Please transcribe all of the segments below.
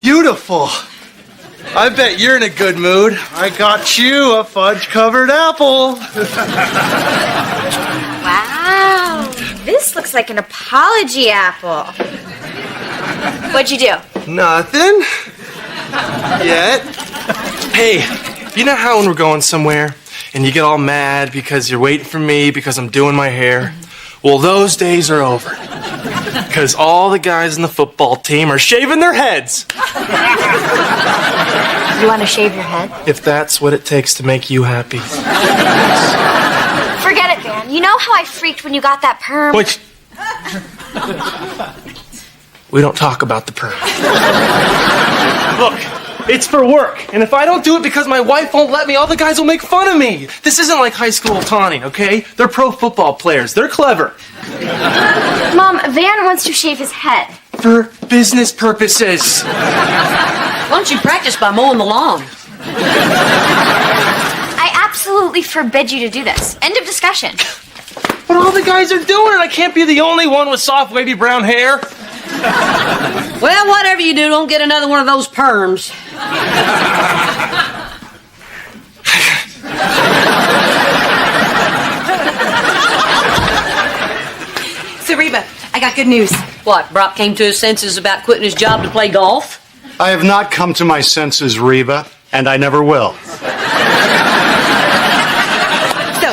Beautiful. I bet you're in a good mood. I got you a fudge-covered apple. Wow. This looks like an apology apple. What'd you do? Nothing. Yet. Hey, you know how when we're going somewhere and you get all mad because you're waiting for me because I'm doing my hair? Well, those days are over. Because all the guys in the football team are shaving their heads. You want to shave your head? If that's what it takes to make you happy. Forget it, Van. You know how I freaked when you got that perm? Wait. We don't talk about the perm. Look, it's for work. And if I don't do it because my wife won't let me, all the guys will make fun of me. This isn't like high school taunting, okay? They're pro football players. They're clever. Mom, Van wants to shave his head. For business purposes. Why don't you practice by mowing the lawn? I absolutely forbid you to do this. End of discussion. But all the guys are doing it. I can't be the only one with soft, wavy brown hair. Well, whatever you do, don't get another one of those perms. So, Reba, I got good news. What, Brock came to his senses about quitting his job to play golf? I have not come to my senses, Reba, and I never will. So,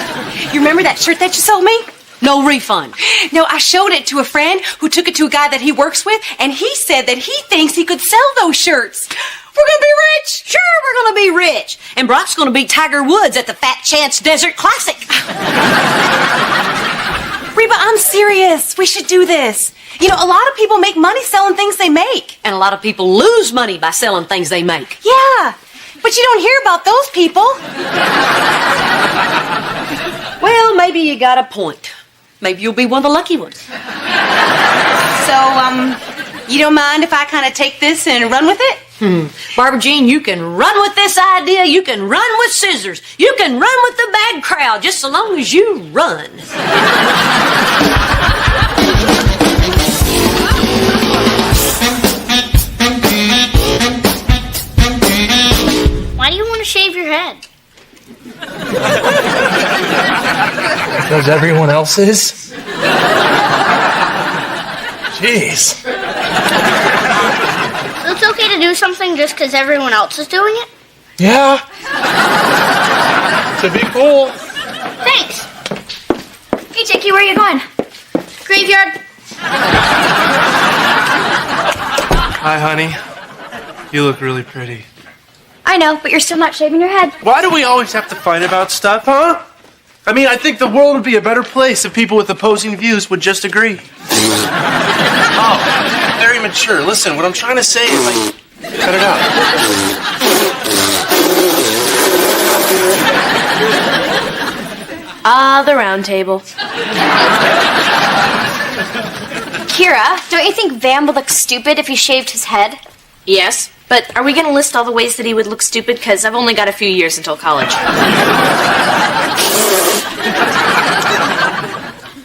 you remember that shirt that you sold me? No refund. No, I showed it to a friend who took it to a guy that he works with, and he said that he thinks he could sell those shirts. We're gonna be rich. Sure, we're gonna be rich. And Brock's gonna beat Tiger Woods at the Fat Chance Desert Classic. Reba, I'm serious. We should do this. You know, a lot of people make money selling things they make. And a lot of people lose money by selling things they make. Yeah, but you don't hear about those people. Well, maybe you got a point. Maybe you'll be one of the lucky ones. So, you don't mind if I kind of take this and run with it? Barbara Jean, you can run with this idea. You can run with scissors. You can run with the bad crowd, just so long as you run. Why do you want to shave your head? Because everyone else is? Jeez. So it's okay to do something just because everyone else is doing it? Yeah. To be cool. Thanks. Hey, Jackie, where are you going? Graveyard. Hi, honey. You look really pretty. I know, but you're still not shaving your head. Why do we always have to fight about stuff, huh? I mean, I think the world would be a better place if people with opposing views would just agree. Oh, very mature. Listen, what I'm trying to say is, like, cut it out. The round table. Kira, don't you think Van would look stupid if he shaved his head? Yes, but are we going to list all the ways that he would look stupid? Because I've only got a few years until college.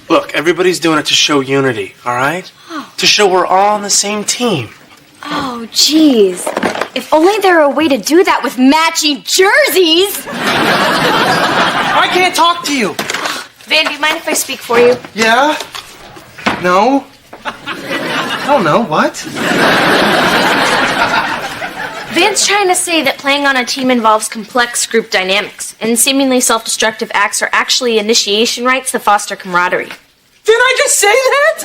Look, everybody's doing it to show unity, all right? To show we're all on the same team. Oh, jeez. If only there were a way to do that with matching jerseys. I can't talk to you. Van, do you mind if I speak for you? Yeah? No? I don't know. What? Van's trying to say that playing on a team involves complex group dynamics, and seemingly self-destructive acts are actually initiation rites that foster camaraderie. Did I just say that?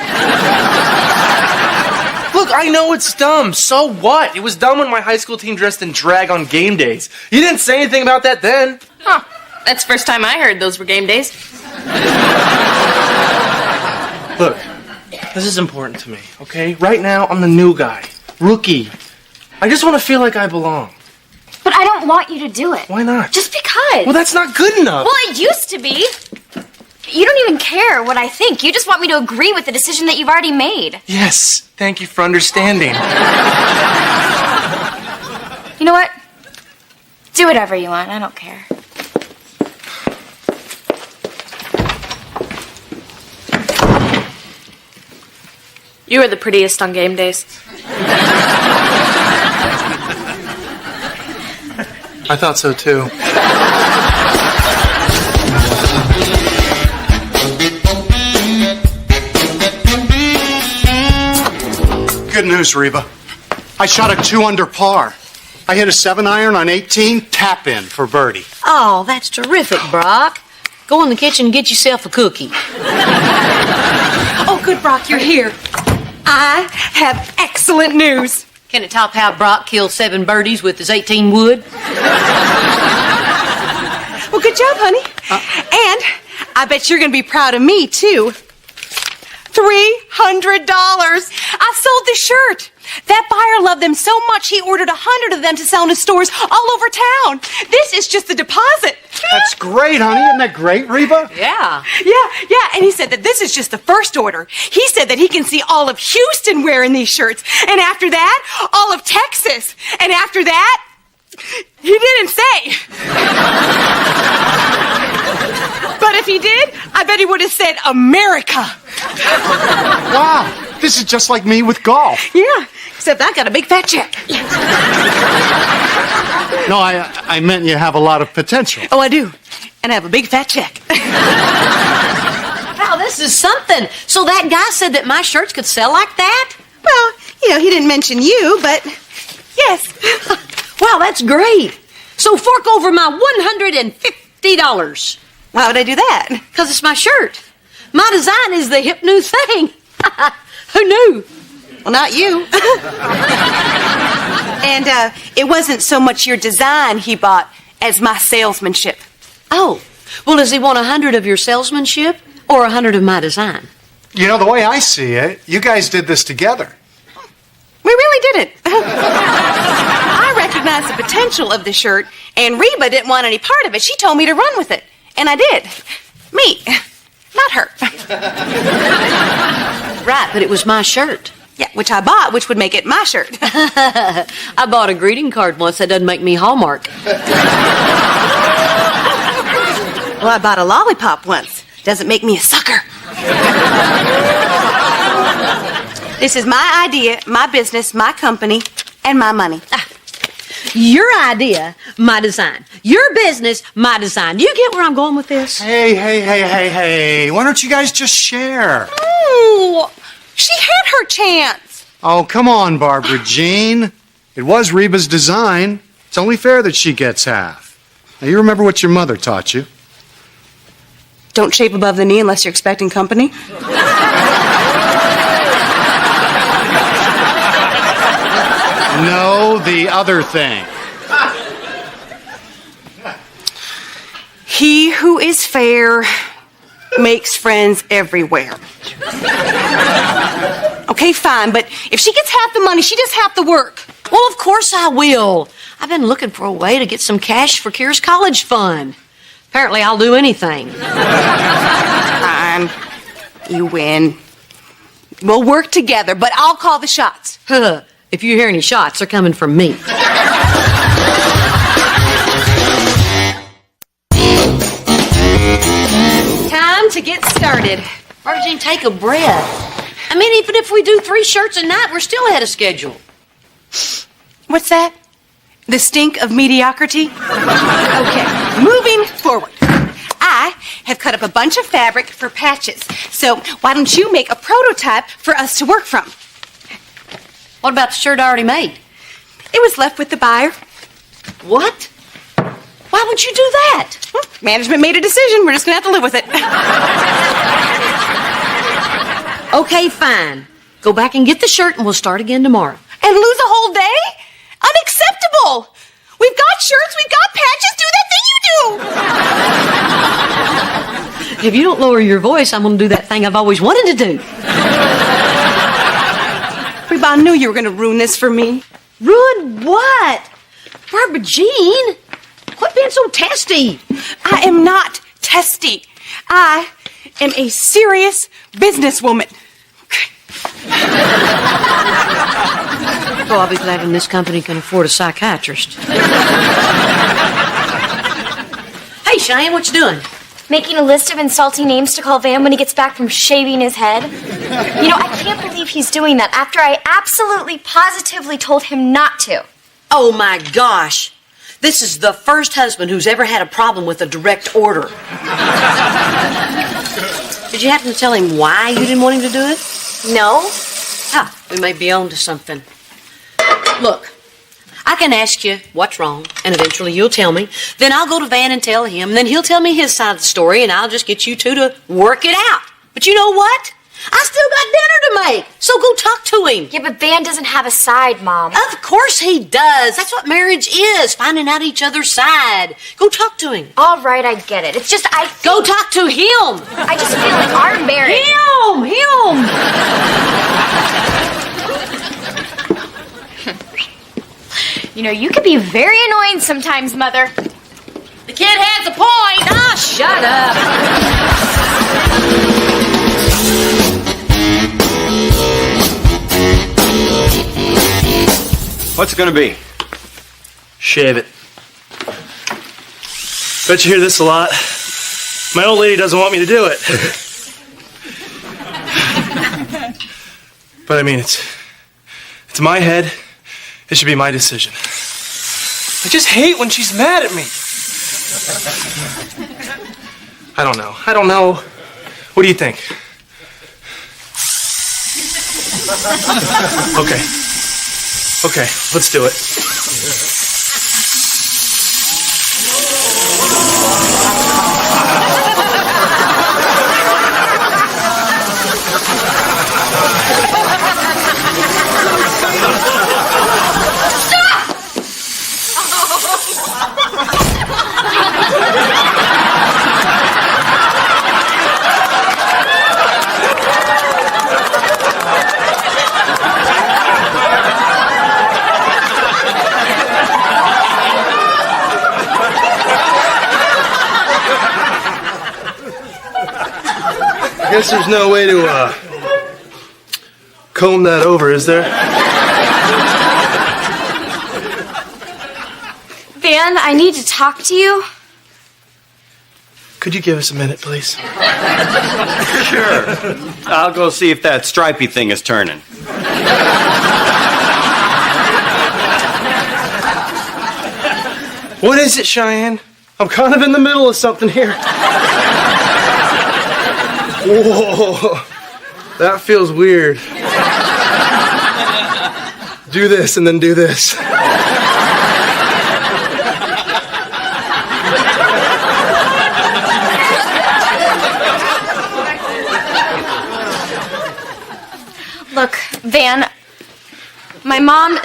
Look, I know it's dumb. So what? It was dumb when my high school team dressed in drag on game days. You didn't say anything about that then. Huh. That's the first time I heard those were game days. Look, this is important to me, okay? Right now, I'm the new guy. Rookie. I just want to feel like I belong. But I don't want you to do it. Why not? Just because. Well, that's not good enough. Well, it used to be. You don't even care what I think. You just want me to agree with the decision that you've already made. Yes, thank you for understanding. You know what? Do whatever you want. I don't care. You were the prettiest on game days. I thought so too. Good news, Reba. I shot a 2 under par. I hit a 7-iron on 18, tap in for birdie. Oh, that's terrific, Brock. Go in the kitchen and get yourself a cookie. Oh, good, Brock, you're here. I have excellent news. Can it top how Brock killed 7 birdies with his 18 wood? Well, good job, honey. And I bet you're going to be proud of me, too. $300. I sold the shirt. That buyer loved them so much he ordered 100 of them to sell in his stores all over town. This is just the deposit. That's great, honey. Isn't that great, Reba? Yeah. Yeah. And he said that this is just the first order. He said that he can see all of Houston wearing these shirts. And after that, all of Texas. And after that, he didn't say. But if he did, I bet he would have said America. Wow. This is just like me with golf. Yeah, except I got a big fat check. No, I meant you have a lot of potential. Oh, I do. And I have a big fat check. Wow, this is something. So that guy said that my shirts could sell like that? Well, he didn't mention you, but yes. Wow, that's great. So fork over my $150. Why would I do that? Because it's my shirt. My design is the hip new thing. Who knew? Well, not you. And it wasn't so much your design he bought as my salesmanship. Oh, well, does he want 100 of your salesmanship or 100 of my design? You know, the way I see it, you guys did this together. We really did it. I recognized the potential of the shirt, and Reba didn't want any part of it. She told me to run with it, and I did. Me, not her. Right, but it was my shirt. Yeah, which I bought, which would make it my shirt. I bought a greeting card once. That doesn't make me Hallmark. Well, I bought a lollipop once. Doesn't make me a sucker. This is my idea, my business, my company, and my money. Your idea, my design. Your business, my design. Do you get where I'm going with this? Hey. Why don't you guys just share? Oh, she had her chance. Oh, come on, Barbara Jean. It was Reba's design. It's only fair that she gets half. Now, you remember what your mother taught you. Don't shape above the knee unless you're expecting company. No, the other thing. He who is fair makes friends everywhere. Okay, fine, but if she gets half the money, she does half the work. Well, of course I will. I've been looking for a way to get some cash for Kira's college fund. Apparently I'll do anything. Fine. You win. We'll work together, but I'll call the shots. If you hear any shots, they're coming from me. Time to get started. Virgin, take a breath. I mean, even if we do 3 shirts a night, we're still ahead of schedule. What's that? The stink of mediocrity? Okay, moving forward. I have cut up a bunch of fabric for patches. So why don't you make a prototype for us to work from? What about the shirt I already made? It was left with the buyer. What? Why would you do that? Well, management made a decision. We're just going to have to live with it. Okay, fine. Go back and get the shirt and we'll start again tomorrow. And lose a whole day? Unacceptable. We've got shirts, we've got patches. Do that thing you do. If you don't lower your voice, I'm going to do that thing I've always wanted to do. Reba, I knew you were going to ruin this for me. Ruin what? Barbara Jean, quit being so testy. I am not testy. I am a serious businesswoman. Oh, I'll be glad when this company can afford a psychiatrist. Hey, Cheyenne, what you doing? Making a list of insulting names to call Van when he gets back from shaving his head. You know, I can't believe he's doing that after I absolutely, positively told him not to. Oh, my gosh. This is the first husband who's ever had a problem with a direct order. Did you happen to tell him why you didn't want him to do it? No? Ah, we may be on to something. Look, I can ask you what's wrong, and eventually you'll tell me. Then I'll go to Van and tell him, and then he'll tell me his side of the story, and I'll just get you two to work it out. But you know what? I still got dinner to make, so go talk to him. Yeah, but Van doesn't have a side, Mom. Of course he does. That's what marriage is, finding out each other's side. Go talk to him. All right, I get it. It's just Go talk to him. I just feel like our marriage... Him. You know, you could be very annoying sometimes, Mother. The kid has a point. Ah, shut up. What's it gonna be? Shave it. Bet you hear this a lot. My old lady doesn't want me to do it. But I mean, it's my head. It should be my decision. I just hate when she's mad at me. I don't know. What do you think? Okay, let's do it. I guess there's no way to comb that over, is there? Van, I need to talk to you. Could you give us a minute, please? Sure. I'll go see if that stripy thing is turning. What is it, Cheyenne? I'm kind of in the middle of something here. Whoa, that feels weird. Do this and then do this. Look, Van, my mom...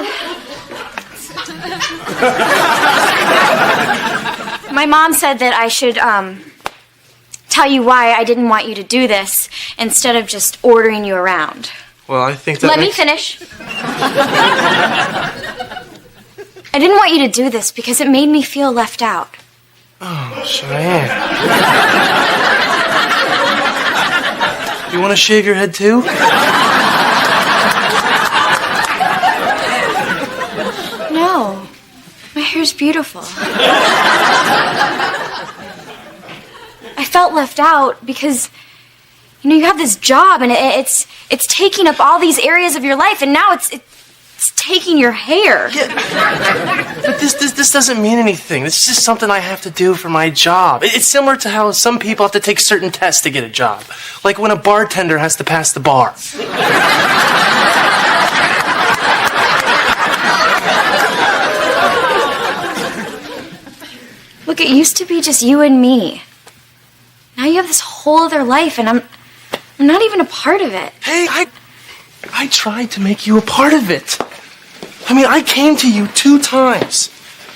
My mom said that I should, tell you why I didn't want you to do this instead of just ordering you around. Well, I think that Let me finish. I didn't want you to do this because it made me feel left out. Oh, Cheyenne. You want to shave your head too? No. My hair's beautiful. I felt left out because, you know, you have this job and it's taking up all these areas of your life, and now it's taking your hair. Yeah. But this doesn't mean anything. This is just something I have to do for my job. It's similar to how some people have to take certain tests to get a job. Like when a bartender has to pass the bar. Look, it used to be just you and me. Now you have this whole other life, and I'm not even a part of it. Hey, I tried to make you a part of it. I mean, I came to you 2 times.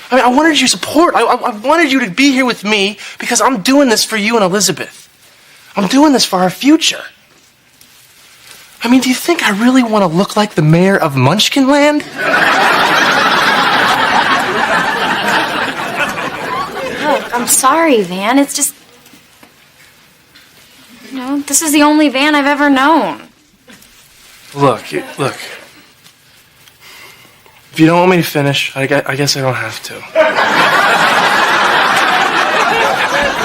I mean, I wanted your support. I wanted you to be here with me because I'm doing this for you and Elizabeth. I'm doing this for our future. I mean, do you think I really want to look like the mayor of Munchkinland? Look, I'm sorry, Van. It's just... You know, this is the only Van I've ever known. Look. If you don't want me to finish, I guess I don't have to.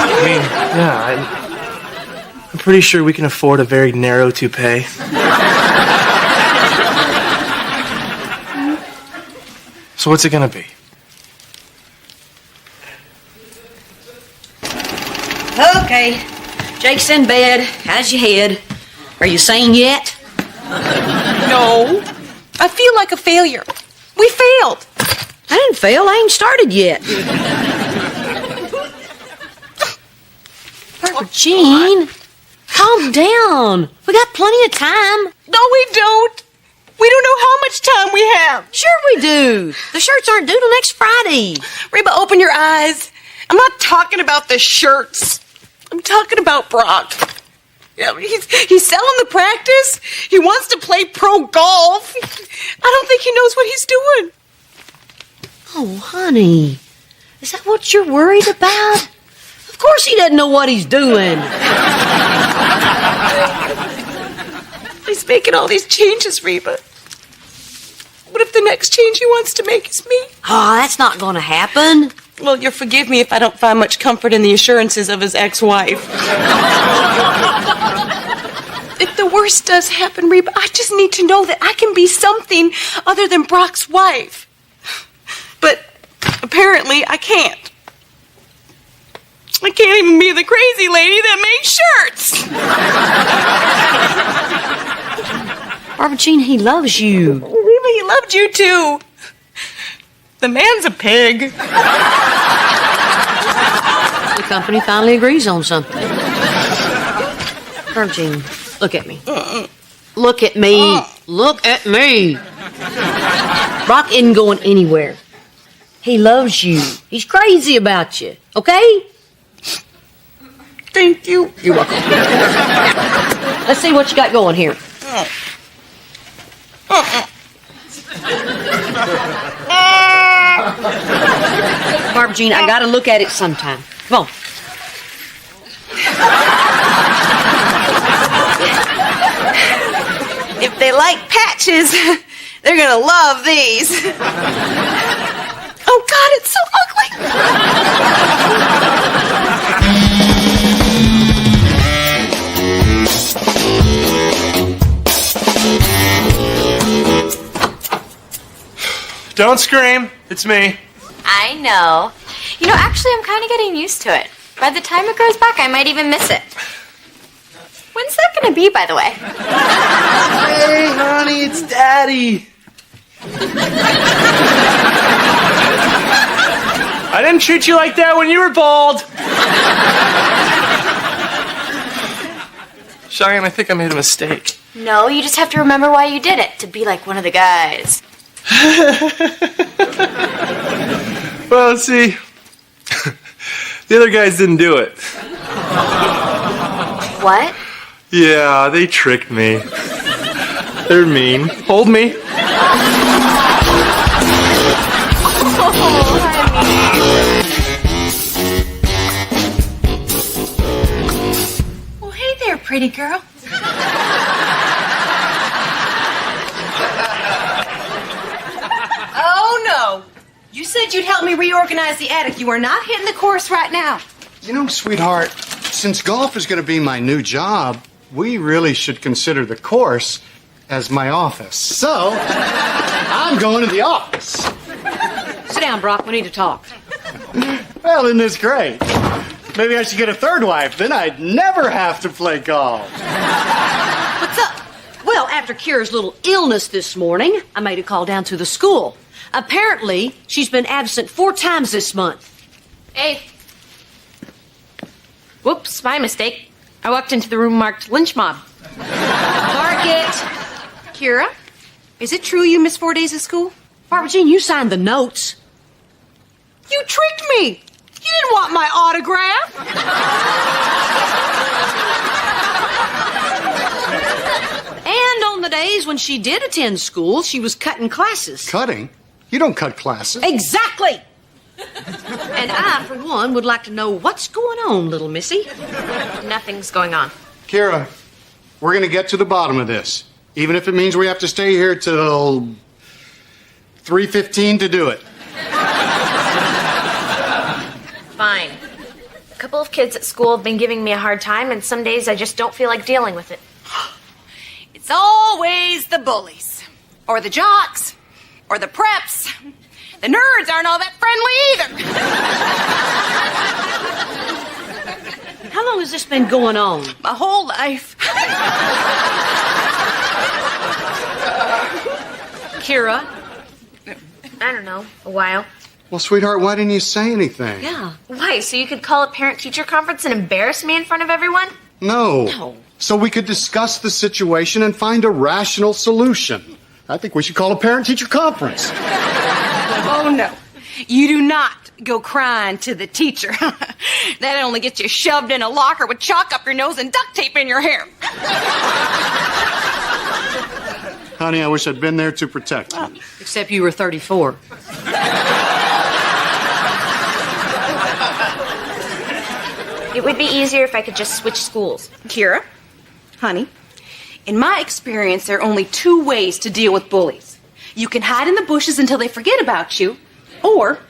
I mean, yeah, I'm pretty sure we can afford a very narrow toupee. So what's it gonna be? Okay. Jake's in bed. How's your head? Are you sane yet? No. I feel like a failure. We failed. I didn't fail. I ain't started yet. Barbara Jean, calm down. We got plenty of time. No, we don't. We don't know how much time we have. Sure we do. The shirts aren't due till next Friday. Reba, open your eyes. I'm not talking about the shirts. I'm talking about Brock. Yeah, he's selling the practice. He wants to play pro golf. I don't think he knows what he's doing. Oh, honey, is that what you're worried about? Of course he doesn't know what he's doing. He's making all these changes, Reba. What if the next change he wants to make is me? Oh, that's not going to happen. Well, you'll forgive me if I don't find much comfort in the assurances of his ex-wife. If the worst does happen, Reba, I just need to know that I can be something other than Brock's wife. But apparently I can't. I can't even be the crazy lady that makes shirts. Barbara Jean, he loves you. Reba, he loved you too. The man's a pig. The company finally agrees on something. Barbara Jean, look at me. Look at me. Look at me. Brock isn't going anywhere. He loves you. He's crazy about you. Okay? Thank you. You're welcome. Let's see what you got going here. Barbara Jean, I gotta look at it sometime. Come on. If they like patches, they're gonna love these. Oh God, it's so ugly. Don't scream. It's me. I know. You know, actually, I'm kind of getting used to it. By the time it grows back, I might even miss it. When's that going to be, by the way? Hey, honey, it's Daddy. I didn't treat you like that when you were bald. Cheyenne, I think I made a mistake. No, you just have to remember why you did it, to be like one of the guys. Well, see, the other guys didn't do it. What? Yeah, they tricked me. They're mean. Hold me. Well, hey there, pretty girl. Oh, no. You said you'd help me reorganize the attic. You are not hitting the course right now. You know, sweetheart, since golf is going to be my new job, we really should consider the course as my office. So, I'm going to the office. Sit down, Brock. We need to talk. Well, isn't this great? Maybe I should get a third wife. Then I'd never have to play golf. What's up? Well, after Kira's little illness this morning, I made a call down to the school. Apparently, she's been absent 4 times this month. Hey. Whoops, my mistake. I walked into the room marked lynch mob. Mark it. Kira, is it true you missed 4 days of school? Barbara Jean, you signed the notes. You tricked me. You didn't want my autograph. And on the days when she did attend school, she was cutting classes. Cutting? You don't cut classes. Exactly. And I, for one, would like to know what's going on, little missy. Nothing's going on. Kira, we're going to get to the bottom of this, even if it means we have to stay here till 3:15 to do it. Fine. A couple of kids at school have been giving me a hard time, and some days I just don't feel like dealing with it. It's always the bullies, or the jocks, or the preps. The nerds aren't all that friendly either. How long has this been going on? My whole life. Kira? I don't know, a while. Well, sweetheart, why didn't you say anything? Yeah. Why? So you could call a parent-teacher conference and embarrass me in front of everyone? No. So we could discuss the situation and find a rational solution. I think we should call a parent-teacher conference. Oh, no. You do not go crying to the teacher. That only gets you shoved in a locker with chalk up your nose and duct tape in your hair. Honey, I wish I'd been there to protect you. Except you were 34. It would be easier if I could just switch schools. Kira, honey, in my experience, there are only two ways to deal with bullies. You can hide in the bushes until they forget about you, or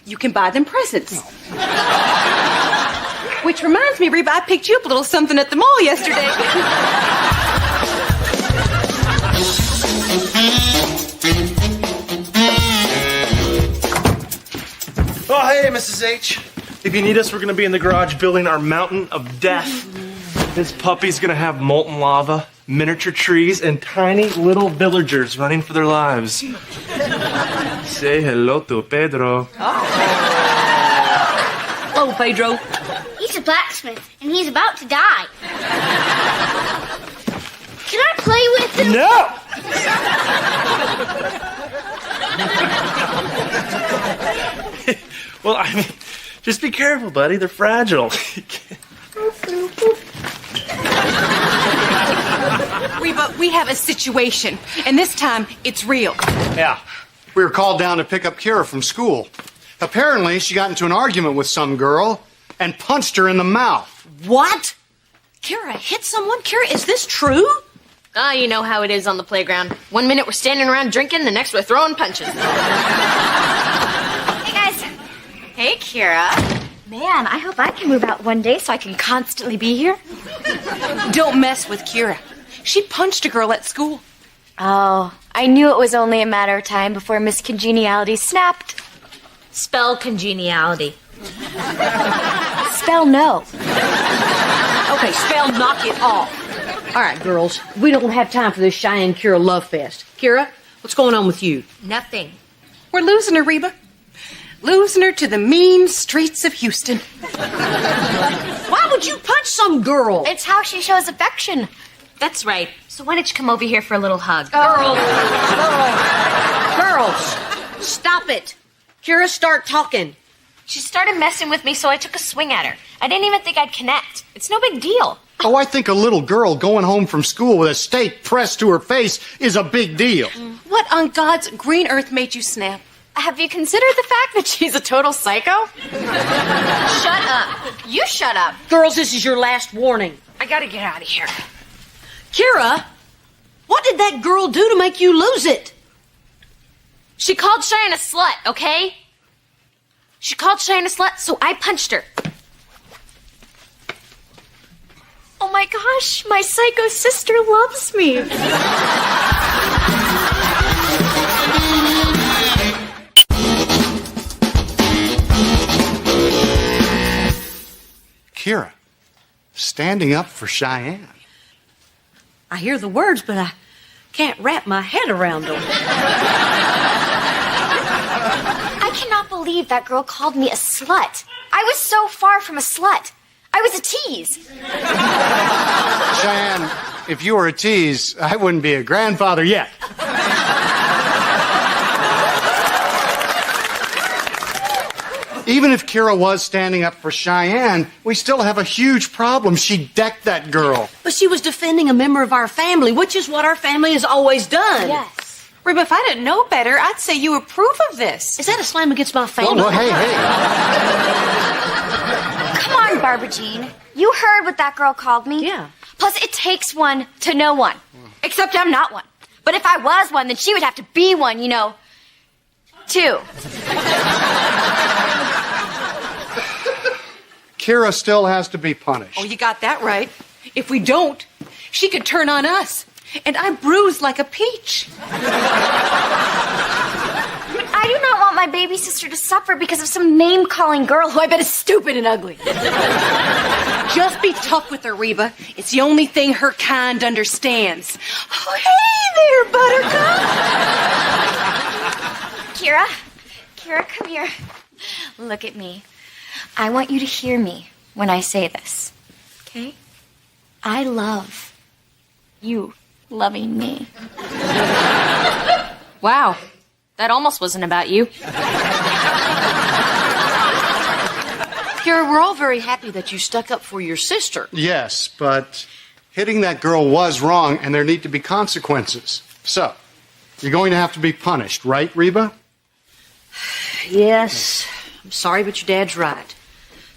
you can buy them presents. Which reminds me, Reba, I picked you up a little something at the mall yesterday. Oh, hey, Mrs. H. If you need us, we're going to be in the garage building our mountain of death. This puppy's going to have molten lava, miniature trees, and tiny little villagers running for their lives. Say hello to Pedro. Hello, Pedro. He's a blacksmith, and he's about to die. Can I play with him? No! Well, I mean, just be careful, buddy. They're fragile. Reba, we have a situation, and this time it's real. Yeah. We were called down to pick up Kira from school. Apparently, she got into an argument with some girl and punched her in the mouth. What? Kira hit someone? Kira, is this true? Ah, you know how it is on the playground. 1 minute we're standing around drinking, the next we're throwing punches. Hey, guys. Hey, Kira. Man, I hope I can move out one day so I can constantly be here. Don't mess with Kira. She punched a girl at school. Oh, I knew it was only a matter of time before Miss Congeniality snapped. Spell congeniality. Spell no. Okay, spell knock it off. All right, girls, we don't have time for this Cheyenne Kira love fest. Kira, what's going on with you? Nothing. We're losing her, Reba. Losing her to the mean streets of Houston. Why would you punch some girl? It's how she shows affection. That's right. So why don't you come over here for a little hug? Girls, stop it. Kira, start talking. She started messing with me, so I took a swing at her. I didn't even think I'd connect. It's no big deal. Oh, I think a little girl going home from school with a steak pressed to her face is a big deal. What on God's green earth made you snap? Have you considered the fact that she's a total psycho? Shut up. You shut up. Girls, this is your last warning. I gotta get out of here. Kira, what did that girl do to make you lose it? She called Cheyenne a slut, okay? She called Cheyenne a slut, so I punched her. Oh my gosh, my psycho sister loves me. Kira, standing up for Cheyenne. I hear the words, but I can't wrap my head around them. I cannot believe that girl called me a slut. I was so far from a slut. I was a tease. Cheyenne, if you were a tease, I wouldn't be a grandfather yet. Even if Kira was standing up for Cheyenne, we still have a huge problem. She decked that girl. But she was defending a member of our family, which is what our family has always done. Yes. Reba, if I didn't know better, I'd say you approve of this. Is that a slam against my family? Well, hey. Come on, Barbara Jean. You heard what that girl called me? Yeah. Plus, it takes one to know one. Except I'm not one. But if I was one, then she would have to be one, you know. Two. Kira still has to be punished. Oh, you got that right. If we don't, she could turn on us. And I'm bruised like a peach. I do not want my baby sister to suffer because of some name-calling girl who I bet is stupid and ugly. Just be tough with her, Reba. It's the only thing her kind understands. Oh, hey there, Buttercup. Kira, come here. Look at me. I want you to hear me when I say this, okay? I love you loving me. Wow. That almost wasn't about you. Kara, we're all very happy that you stuck up for your sister. Yes, but hitting that girl was wrong, and there need to be consequences. So, you're going to have to be punished, right, Reba? Yes. I'm sorry, but your dad's right.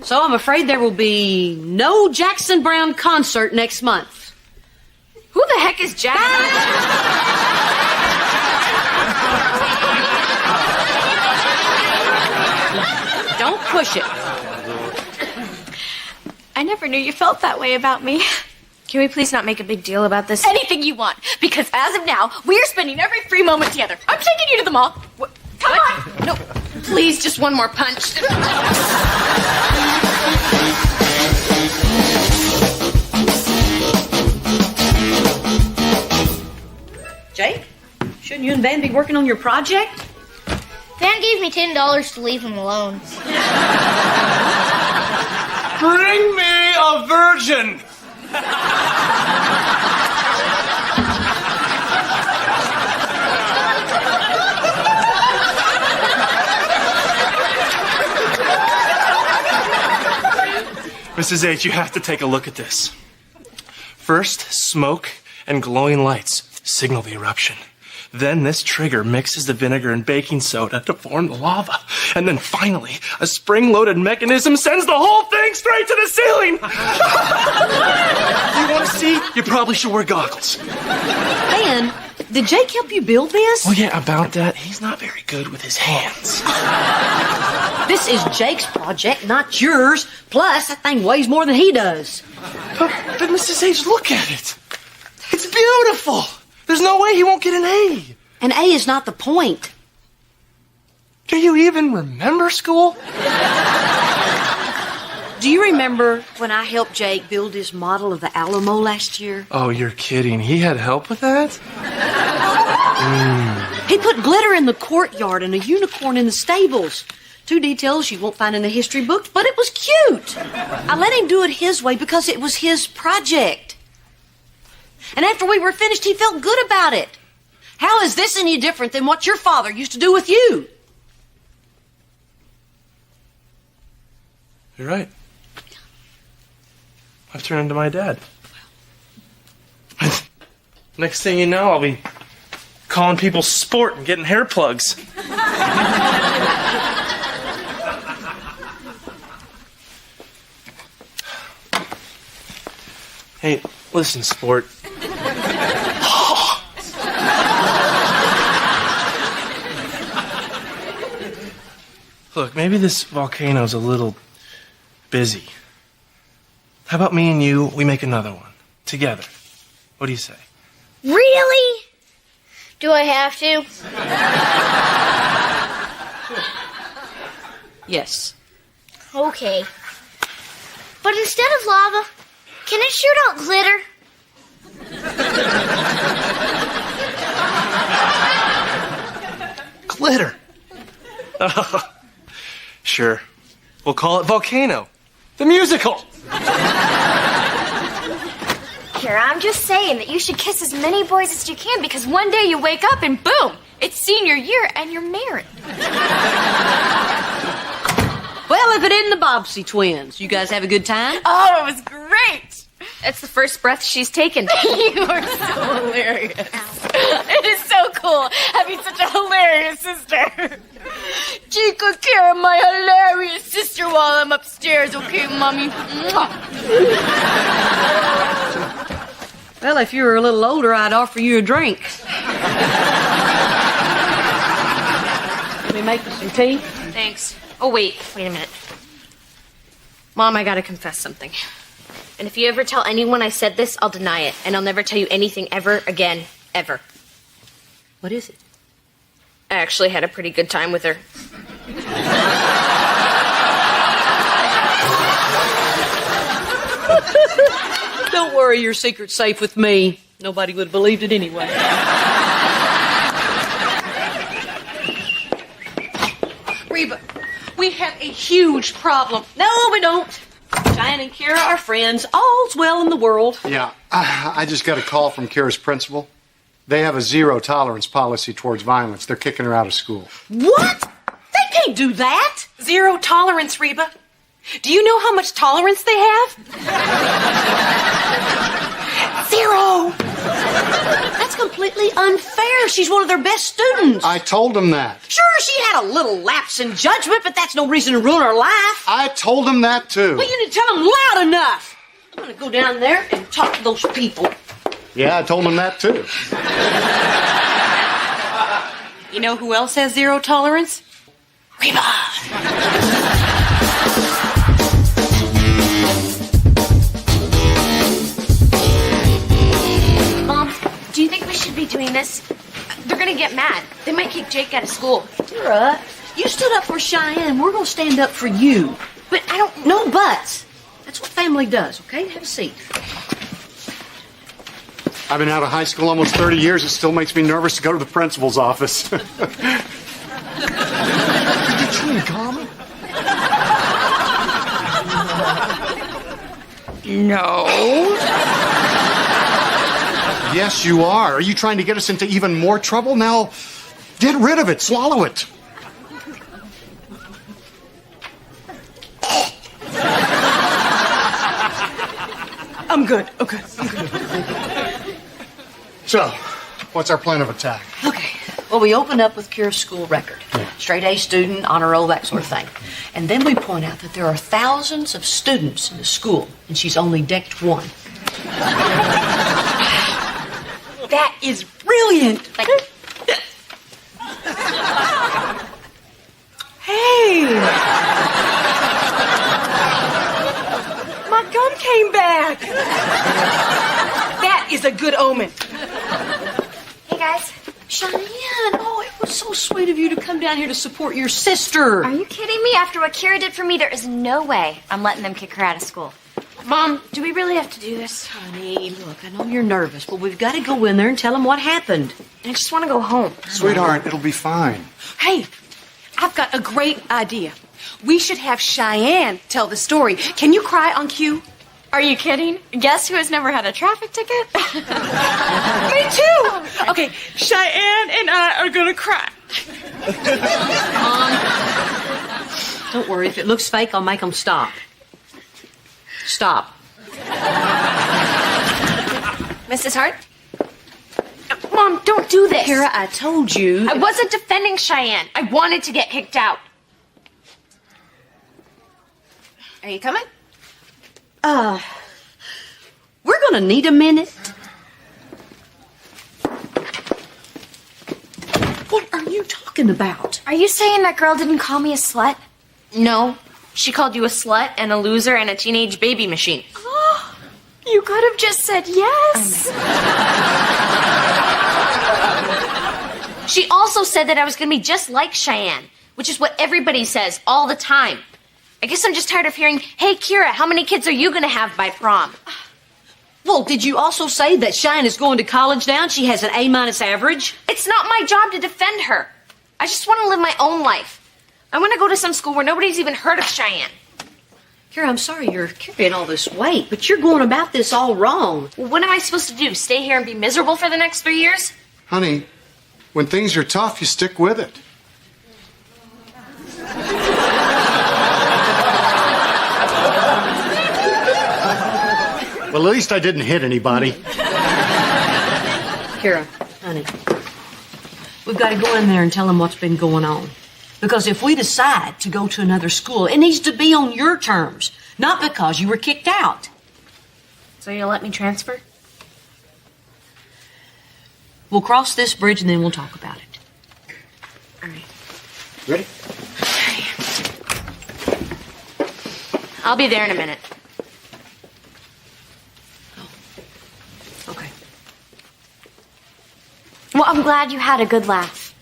So I'm afraid there will be no Jackson Brown concert next month. Who the heck is Jack? Don't push it. I never knew you felt that way about me. Can we please not make a big deal about this? Anything you want, because as of now, we're spending every free moment together. I'm taking you to the mall. Come on. No, please, just one more punch. Jake, shouldn't you and Van be working on your project? Van gave me $10 to leave him alone. Bring me a virgin! Mrs. H, you have to take a look at this. First, smoke and glowing lights signal the eruption. Then this trigger mixes the vinegar and baking soda to form the lava. And then finally, a spring-loaded mechanism sends the whole thing straight to the ceiling! You want to see? You probably should wear goggles. Van, did Jake help you build this? Well, yeah, about that. He's not very good with his hands. This is Jake's project, not yours. Plus, that thing weighs more than he does. But Mrs. H, look at it. It's beautiful. There's no way he won't get an A. An A is not the point. Do you even remember school? Do you remember when I helped Jake build his model of the Alamo last year? Oh, you're kidding. He had help with that? He put glitter in the courtyard and a unicorn in the stables. 2 details you won't find in the history books, but it was cute. I let him do it his way because it was his project. And after we were finished, he felt good about it. How is this any different than what your father used to do with you? You're right. I've turned into my dad. Next thing you know, I'll be calling people sport and getting hair plugs. Hey, listen, sport. Look, maybe this volcano's a little busy. How about me and you, we make another one, together? What do you say? Really? Do I have to? Yes. Okay. But instead of lava, can it shoot out glitter? Glitter. Sure. We'll call it Volcano. The musical. Kira, I'm just saying that you should kiss as many boys as you can because one day you wake up and boom, it's senior year and you're married. Well, if it isn't the Bobbsey twins, you guys have a good time? Oh, it was great. It's the first breath she's taken. You are so hilarious. It is so cool having such a hilarious sister. Chica, Kira, my hilarious sister while I'm upstairs, okay, Mommy? Well, if you were a little older, I'd offer you a drink. Let me make you some tea. Thanks. Oh, wait a minute. Mom, I gotta confess something. And if you ever tell anyone I said this, I'll deny it. And I'll never tell you anything ever again, ever. What is it? I actually had a pretty good time with her. Don't worry, your secret's safe with me. Nobody would have believed it anyway. Reba, we have a huge problem. No, we don't. Cheyenne and Kira are friends. All's well in the world. Yeah, I just got a call from Kira's principal. They have a zero tolerance policy towards violence. They're kicking her out of school. What? They can't do that. Zero tolerance, Reba. Do you know how much tolerance they have? Zero. That's completely unfair. She's one of their best students. I told them that. Sure, she had a little lapse in judgment, but that's no reason to ruin her life. I told them that, too. Well, you didn't tell them loud enough. I'm going to go down there and talk to those people. Yeah, I told them that, too. You know who else has zero tolerance? Reba. Mom, do you think we should be doing this? They're gonna get mad. They might kick Jake out of school. Kira, you stood up for Cheyenne. We're going to stand up for you. But I don't... No buts. That's what family does, okay? Have a seat. I've been out of high school almost 30 years. It still makes me nervous to go to the principal's office. Did you chewing gum? No. Yes, you are. Are you trying to get us into even more trouble? Now, get rid of it. Swallow it. I'm good. Okay, I'm good. So, what's our plan of attack? Okay. Well, we open up with Kira's school record. Straight A student, honor roll, that sort of thing. And then we point out that there are thousands of students in the school, and she's only decked one. That is brilliant. Hey. My gum came back. That is a good omen. Hey, guys. Cheyenne, oh, it was so sweet of you to come down here to support your sister. Are you kidding me? After what Kira did for me, there is no way I'm letting them kick her out of school. Mom, do we really have to do this? Honey, look, I know you're nervous, but we've got to go in there and tell them what happened. I just want to go home. Sweetheart, it'll be fine. Hey, I've got a great idea. We should have Cheyenne tell the story. Can you cry on cue? Are you kidding? Guess who has never had a traffic ticket? Me too. Okay, Cheyenne and I are gonna cry. Don't worry, if it looks fake, I'll make them stop. Stop. Mrs. Hart? Mom, don't do this. Kira, I told you. I wasn't defending Cheyenne. I wanted to get kicked out. Are you coming? We're gonna need a minute. What are you talking about? Are you saying that girl didn't call me a slut? No. She called you a slut and a loser and a teenage baby machine. Oh, you could have just said yes. She also said that I was going to be just like Cheyenne, which is what everybody says all the time. I guess I'm just tired of hearing, hey, Kira, how many kids are you going to have by prom? Well, did you also say that Cheyenne is going to college now and she has an A- average? It's not my job to defend her. I just want to live my own life. I want to go to some school where nobody's even heard of Cheyenne. Kira, I'm sorry you're carrying all this weight, but you're going about this all wrong. Well, what am I supposed to do? Stay here and be miserable for the next 3 years? Honey, when things are tough, you stick with it. Well, at least I didn't hit anybody. Kira, honey, we've got to go in there and tell them what's been going on. Because if we decide to go to another school, it needs to be on your terms, not because you were kicked out. So you'll let me transfer? We'll cross this bridge and then we'll talk about it. All right. Ready? I'll be there in a minute. Okay. Well, I'm glad you had a good laugh.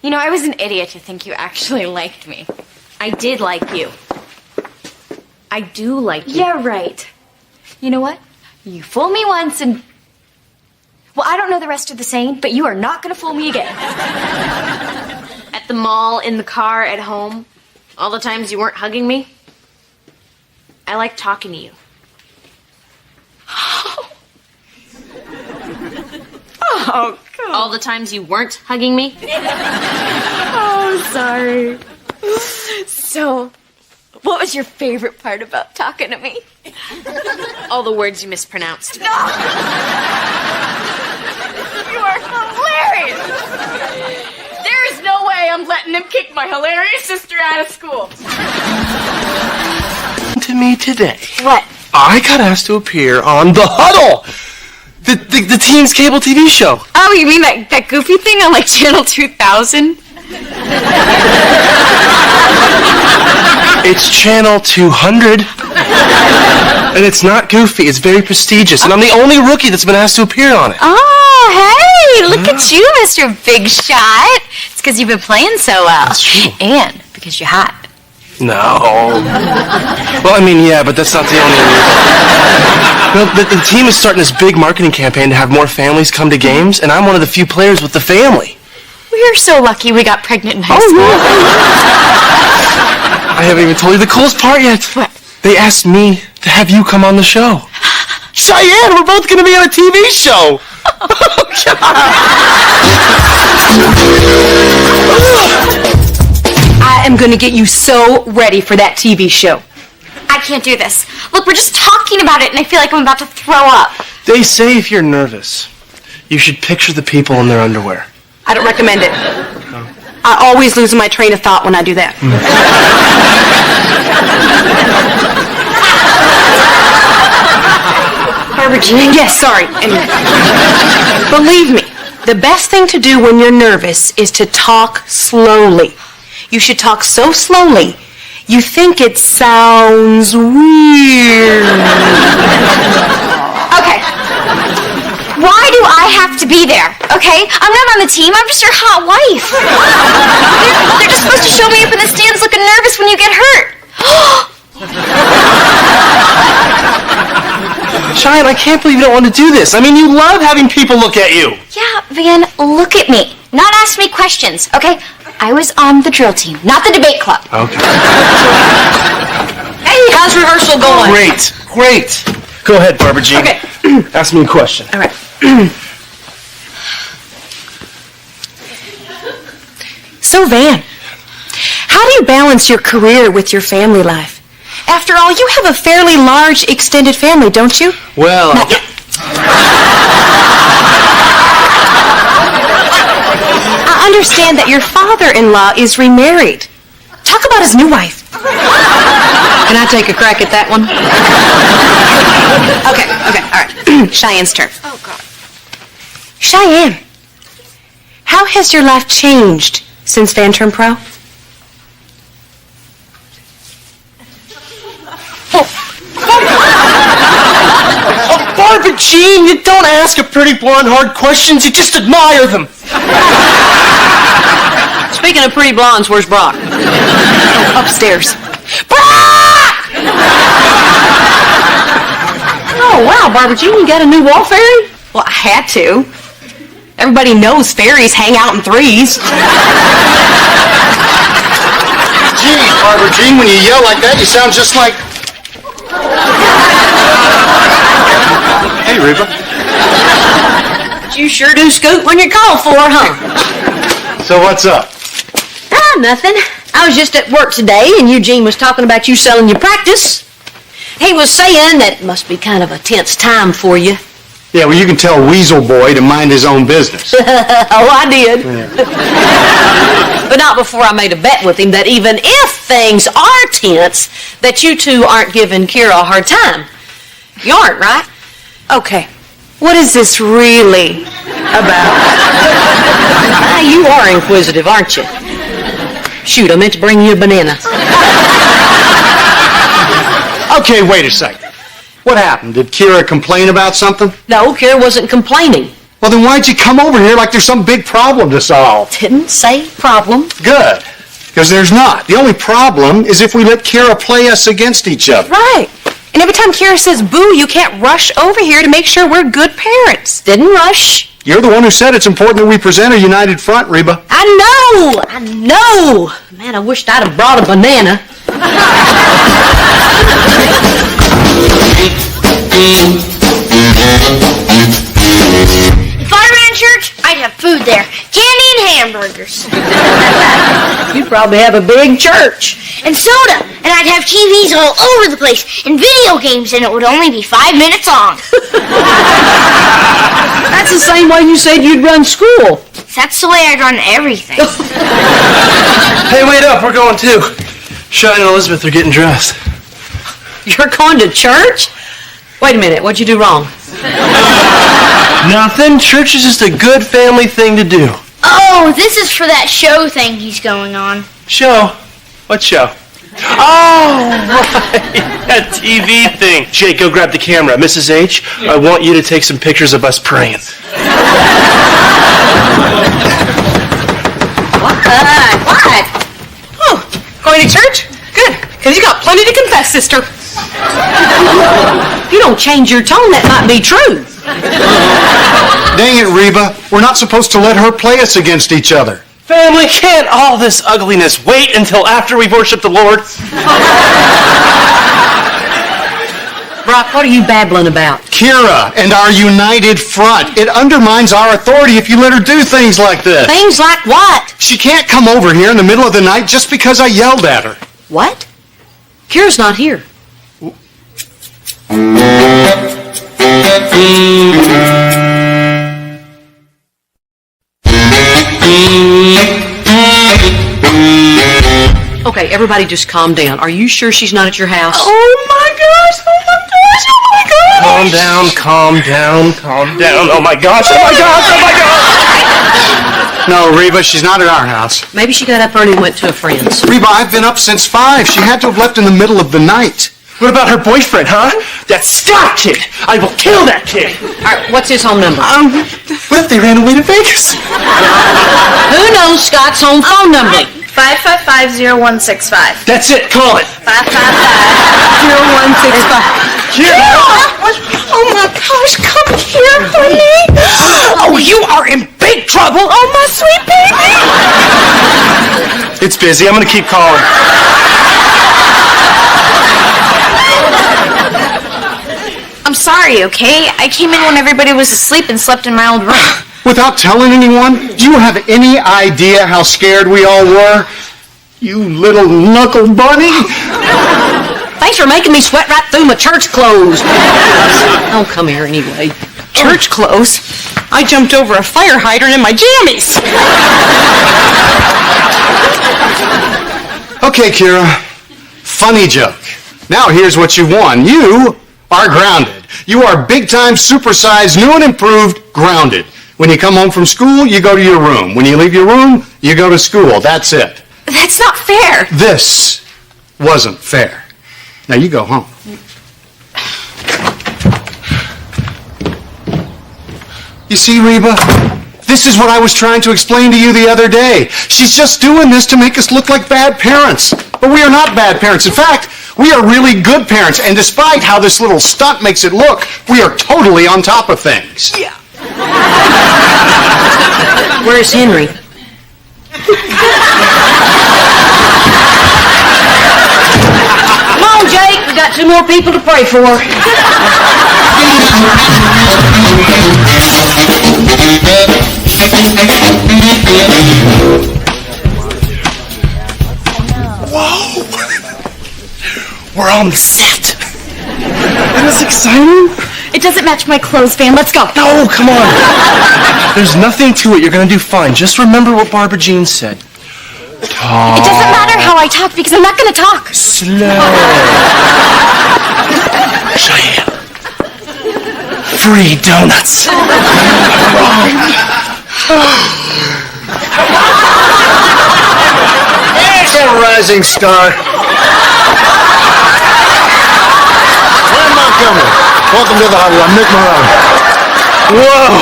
You know, I was an idiot to think you actually liked me. I did like you. I do like you. Yeah, right. You know what? You fool me once and... Well, I don't know the rest of the saying, but you are not going to fool me again. At the mall, in the car, at home, all the times you weren't hugging me, I like talking to you. Oh, God. All the times you weren't hugging me. Oh, sorry. So, what was your favorite part about talking to me? All the words you mispronounced. You are hilarious! There is no way I'm letting him kick my hilarious sister out of school. To me today. What? I got asked to appear on The Huddle, the teens cable TV show. Oh, you mean that goofy thing on like Channel 2000? It's Channel 200. And it's not goofy, it's very prestigious. And I'm the only rookie that's been asked to appear on it. Oh, hey, look at you, Mr. Big Shot. It's because you've been playing so well. That's true. And because you're hot. No. Well, I mean, yeah, but that's not the only reason. No, the team is starting this big marketing campaign to have more families come to games, and I'm one of the few players with the family. We're so lucky we got pregnant in high school. Yeah. I haven't even told you the coolest part yet. What? They asked me to have you come on the show. Cheyenne, we're both going to be on a TV show. I am going to get you so ready for that TV show. I can't do this. Look, we're just talking about it, and I feel like I'm about to throw up. They say if you're nervous, you should picture the people in their underwear. I don't recommend it. I always lose my train of thought when I do that. Barbara Jean? Yes, sorry. And believe me, the best thing to do when you're nervous is to talk slowly. You should talk so slowly, you think it sounds weird. Okay. Why do I have to be there? Okay? I'm not on the team. I'm just your hot wife. They're just supposed to show me up in the stands looking nervous when you get hurt. Cheyenne, I can't believe you don't want to do this. I mean, you love having people look at you. Yeah, Van, look at me. Not ask me questions, okay? I was on the drill team, not the debate club. Okay. Hey, how's rehearsal going? Great. Go ahead, Barbara Jean. Okay. Ask me a question. All right. So, Van, how do you balance your career with your family life? After all, you have a fairly large extended family, don't you? Well, Not yet. I understand that your father-in-law is remarried. Talk about his new wife. Can I take a crack at that one? Okay, all right. Cheyenne's turn. Oh, God. Cheyenne, how has your life changed since Van turned pro? Barbara Jean, you don't ask a pretty blonde hard questions, you just admire them. Speaking of pretty blondes, where's Brock? Upstairs. Brock! Oh, wow, Barbara Jean, you got a new wall fairy? Well, I had to. Everybody knows fairies hang out in threes. Gee, Barbara Jean, when you yell like that, you sound just like... Hey, Reba. You sure do scoot when you're called for, huh? So what's up? Ah, nothing. I was just at work today, and Eugene was talking about you selling your practice. He was saying that it must be kind of a tense time for you. Yeah, well, you can tell Weasel Boy to mind his own business. Oh, I did. But not before I made a bet with him that even if things are tense, that you two aren't giving Kira a hard time. You aren't, right? Okay, what is this really about? Ah, you are inquisitive, aren't you? Shoot, I meant to bring you a banana. Okay, wait a second. What happened? Did Kira complain about something? No, Kira wasn't complaining. Well, then why'd you come over here like there's some big problem to solve? Didn't say problem. Good, because there's not. The only problem is if we let Kira play us against each other. Right. And every time Kira says boo, you can't rush over here to make sure we're good parents. Didn't rush. You're the one who said it's important that we present a united front, Reba. I know. Man, I wished I'd have brought a banana. If I ran church, I'd have food there. Candy and hamburgers. You'd probably have a big church. And soda. And I'd have TVs all over the place. And video games, and it would only be 5 minutes long. That's the same way you said you'd run school. That's the way I'd run everything. Hey, wait up. We're going too. Shai and Elizabeth are getting dressed. You're going to church? Wait a minute. What'd you do wrong? Nothing. Church is just a good family thing to do. Oh, this is for that show thing he's going on. Show? What show? Oh, right. That TV thing. Jake, go grab the camera. Mrs. H, I want you to take some pictures of us praying. What? Oh, going to church? Good, because you got plenty to confess, sister. If you don't change your tone, that might be true. Dang it, Reba. We're not supposed to let her play us against each other. Family, can't all this ugliness wait until after we've worshiped the Lord? Brock, what are you babbling about? Kira and our united front. It undermines our authority if you let her do things like this. Things like what? She can't come over here in the middle of the night just because I yelled at her. What? Kira's not here. Okay, everybody just calm down. Are you sure she's not at your house? Oh my gosh, oh my gosh, oh my gosh. Calm down, calm down, calm down. Oh my gosh, oh my gosh, oh my gosh. No, Reba, she's not at our house. Maybe she got up early and went to a friend's. Reba, I've been up since 5. She had to have left in the middle of the night. What about her boyfriend, huh? That Scott kid. I will kill that kid. All right, what's his home number? What if they ran away to Vegas? Who knows Scott's home phone number? 555-0165. That's it, call it. 555-0165. Oh my gosh, come here, honey. Oh, you are in big trouble. Oh, my sweet baby. It's busy. I'm going to keep calling. I'm sorry, okay? I came in when everybody was asleep and slept in my old room. Without telling anyone? Do you have any idea how scared we all were? You little knuckle bunny. Thanks for making me sweat right through my church clothes. Oh, come here anyway. Church clothes? I jumped over a fire hydrant in my jammies. Okay, Kira. Funny joke. Now here's what you won. You are grounded. You are big-time, supersized, new and improved grounded. When you come home from school, you go to your room. When you leave your room, you go to school. That's it. That's not fair. This wasn't fair. Now you go home. You see, Reba? This is what I was trying to explain to you the other day. She's just doing this to make us look like bad parents. But we are not bad parents. In fact, we are really good parents. And despite how this little stunt makes it look, we are totally on top of things. Yeah. Where's Henry? Come on, Jake. We got 2 more people to pray for. Whoa! We're on the set. That was exciting. It doesn't match my clothes, Van. Let's go. No, come on. There's nothing to it. You're going to do fine. Just remember what Barbara Jean said. Talk. It doesn't matter how I talk because I'm not going to talk. Slow. Cheyenne. Free donuts. It's a rising star. Glenn Montgomery. Welcome to the Hollywood. I'm Nick Morone. Whoa.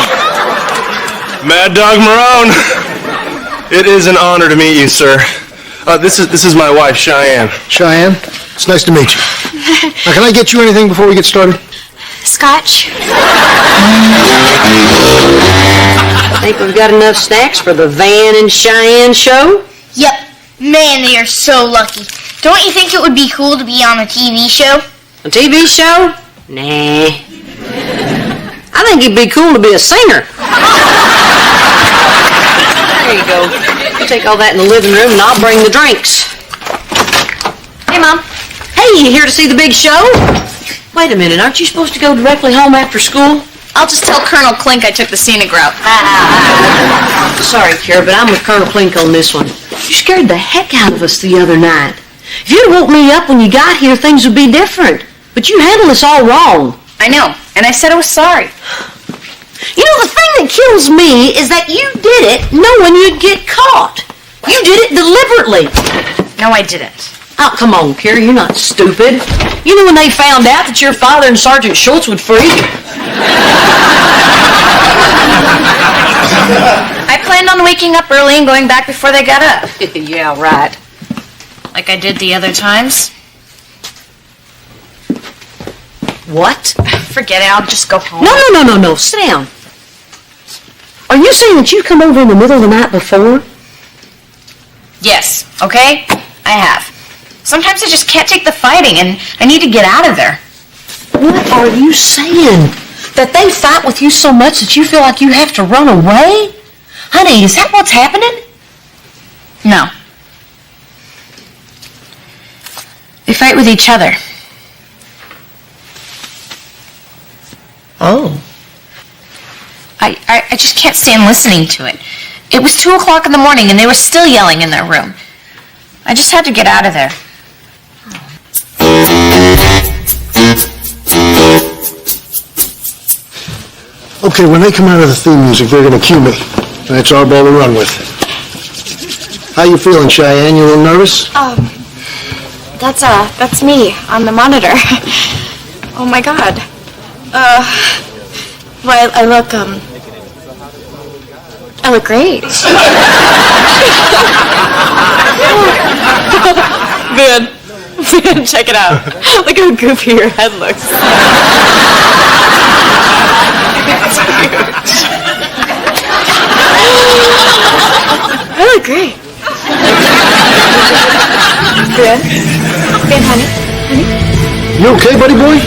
Mad Dog Marone. It is an honor to meet you, sir. This is my wife, Cheyenne. Cheyenne, it's nice to meet you. Now, can I get you anything before we get started? Scotch? I think we've got enough snacks for the Van and Cheyenne show. Yep. Man, they are so lucky. Don't you think it would be cool to be on a TV show? A TV show? Nah. I think it'd be cool to be a singer. There you go. You take all that in the living room and I'll bring the drinks. Hey, Mom. Hey, you here to see the big show? Wait a minute, aren't you supposed to go directly home after school? I'll just tell Colonel Klink I took the scenic route. Sorry, Kara, but I'm with Colonel Klink on this one. You scared the heck out of us the other night. If you'd woke me up when you got here, things would be different. But you handled us all wrong. I know, and I said I was sorry. You know, the thing that kills me is that you did it knowing you'd get caught. You did it deliberately. No, I didn't. Oh, come on, Kara, you're not stupid. You knew when they found out that your father and Sergeant Schultz would freak. I planned on waking up early and going back before they got up. Yeah, right. Like I did the other times. What? Forget it, I'll just go home. No. Sit down. Are you saying that you come over in the middle of the night before? Yes, okay? I have. Sometimes I just can't take the fighting and I need to get out of there. What are you saying? That they fight with you so much that you feel like you have to run away? Honey, is that what's happening? No. They fight with each other. Oh. I just can't stand listening to it. It was 2 o'clock in the morning and they were still yelling in their room. I just had to get out of there. Okay, when they come out of the theme music, they're going to cue me. That's our ball to run with. How you feeling, Cheyenne? You a little nervous? That's me on the monitor. Oh my God. Well, I look great. Van, check it out. Look how goofy your head looks. I look great. Van, honey? You okay, buddy boy?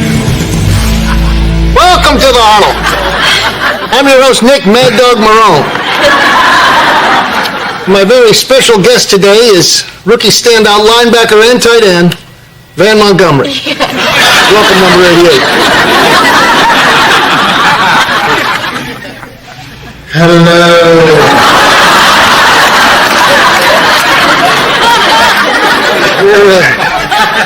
Welcome to the Arnold. I'm your host, Nick Mad Dog Marone. My very special guest today is rookie standout linebacker and tight end, Van Montgomery. Welcome, number 88. Hello.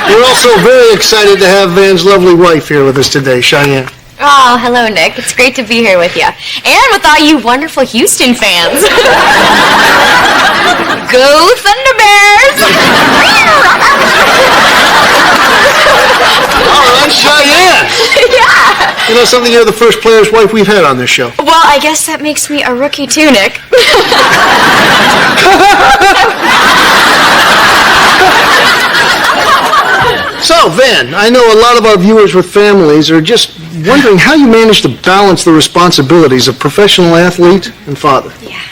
We're also very excited to have Van's lovely wife here with us today, Cheyenne. Oh, hello, Nick. It's great to be here with you. And with all you wonderful Houston fans. Go Thunder Bears! All right, Cheyenne. Yeah. You know something? You're the first player's wife we've had on this show. Well, I guess that makes me a rookie too, Nick. So, Van, I know a lot of our viewers with families are just wondering how you manage to balance the responsibilities of professional athlete and father. Yeah.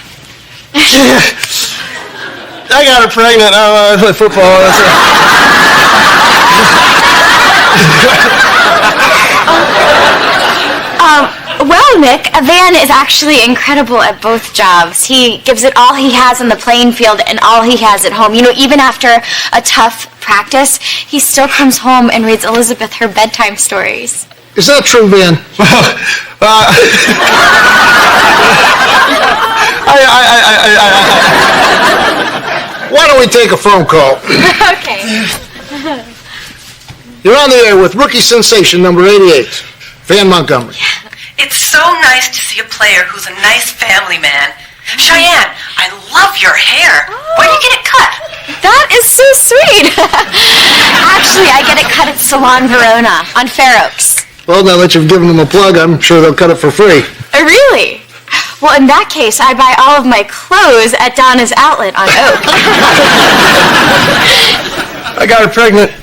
I got her pregnant. I play football. Well, Nick, Van is actually incredible at both jobs. He gives it all he has on the playing field and all he has at home. You know, even after a tough practice, he still comes home and reads Elizabeth her bedtime stories. Is that true, Van? Why don't we take a phone call? Okay. You're on the air with rookie sensation number 88, Van Montgomery. It's so nice to see a player who's a nice family man. Cheyenne, I love your hair. Where do you get it cut? That is so sweet. Actually, I get it cut at Salon Verona on Fair Oaks. Well, now that you've given them a plug, I'm sure they'll cut it for free. Really? Well, in that case, I buy all of my clothes at Donna's Outlet on Oak. I got her pregnant.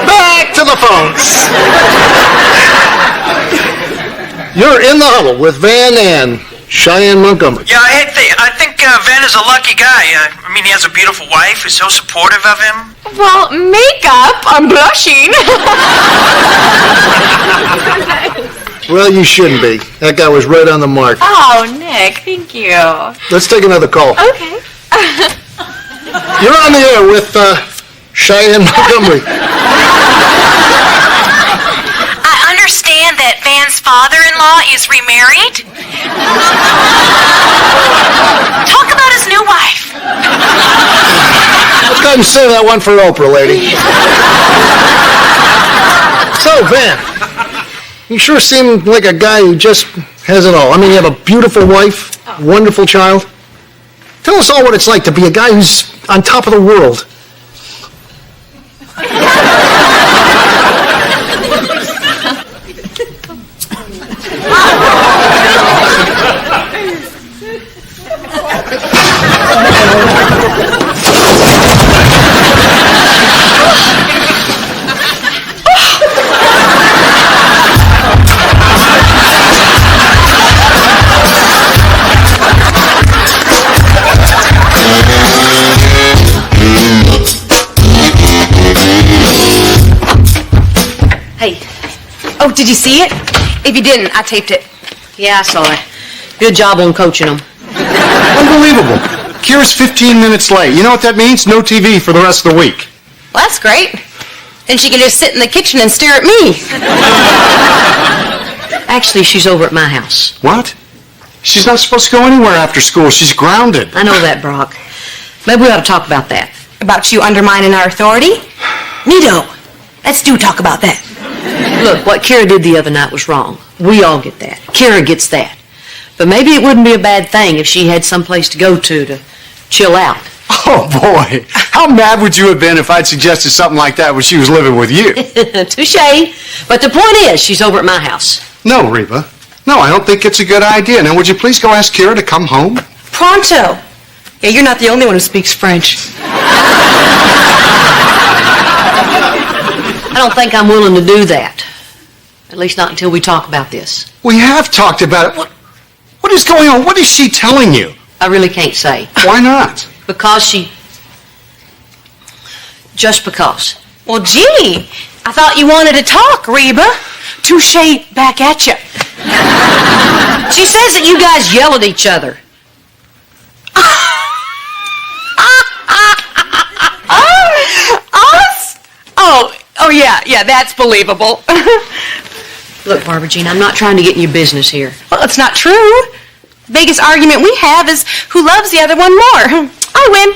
Back to the phones. You're in the huddle with Van and Cheyenne Montgomery. Yeah, I think Van is a lucky guy. I mean, he has a beautiful wife who's so supportive of him. Well, makeup. I'm blushing. Well, you shouldn't be. That guy was right on the mark. Oh, Nick, thank you. Let's take another call. Okay. You're on the air with Cheyenne Montgomery. I understand that Van's father-in-law is remarried. Talk about his new wife. Go ahead and save that one for Oprah, lady. So, Van, you sure seem like a guy who just has it all. I mean, you have a beautiful wife, wonderful child. Tell us all what it's like to be a guy who's on top of the world. Hey. Oh, did you see it? If you didn't, I taped it. Yeah, I saw it. Good job on coaching them. Unbelievable. Kira's 15 minutes late. You know what that means? No TV for the rest of the week. Well, that's great. Then she can just sit in the kitchen and stare at me. Actually, she's over at my house. What? She's not supposed to go anywhere after school. She's grounded. I know that, Brock. Maybe we ought to talk about that. About you undermining our authority? Neato. Let's talk about that. Look, what Kira did the other night was wrong. We all get that. Kira gets that. But maybe it wouldn't be a bad thing if she had someplace to go to chill out. Oh, boy. How mad would you have been if I'd suggested something like that when she was living with you? Touche. But the point is, she's over at my house. No, Reba. No, I don't think it's a good idea. Now, would you please go ask Kira to come home? Pronto. Yeah, you're not the only one who speaks French. I don't think I'm willing to do that. At least not until we talk about this. We have talked about it. What is going on? What is she telling you? I really can't say. Why not? Because just because. Well, gee, I thought you wanted to talk, Reba. Touche back at you. She says that you guys yell at each other. Us? Oh, yeah, that's believable. Look, Barbara Jean, I'm not trying to get in your business here. Well, it's not true. The biggest argument we have is who loves the other one more. I win.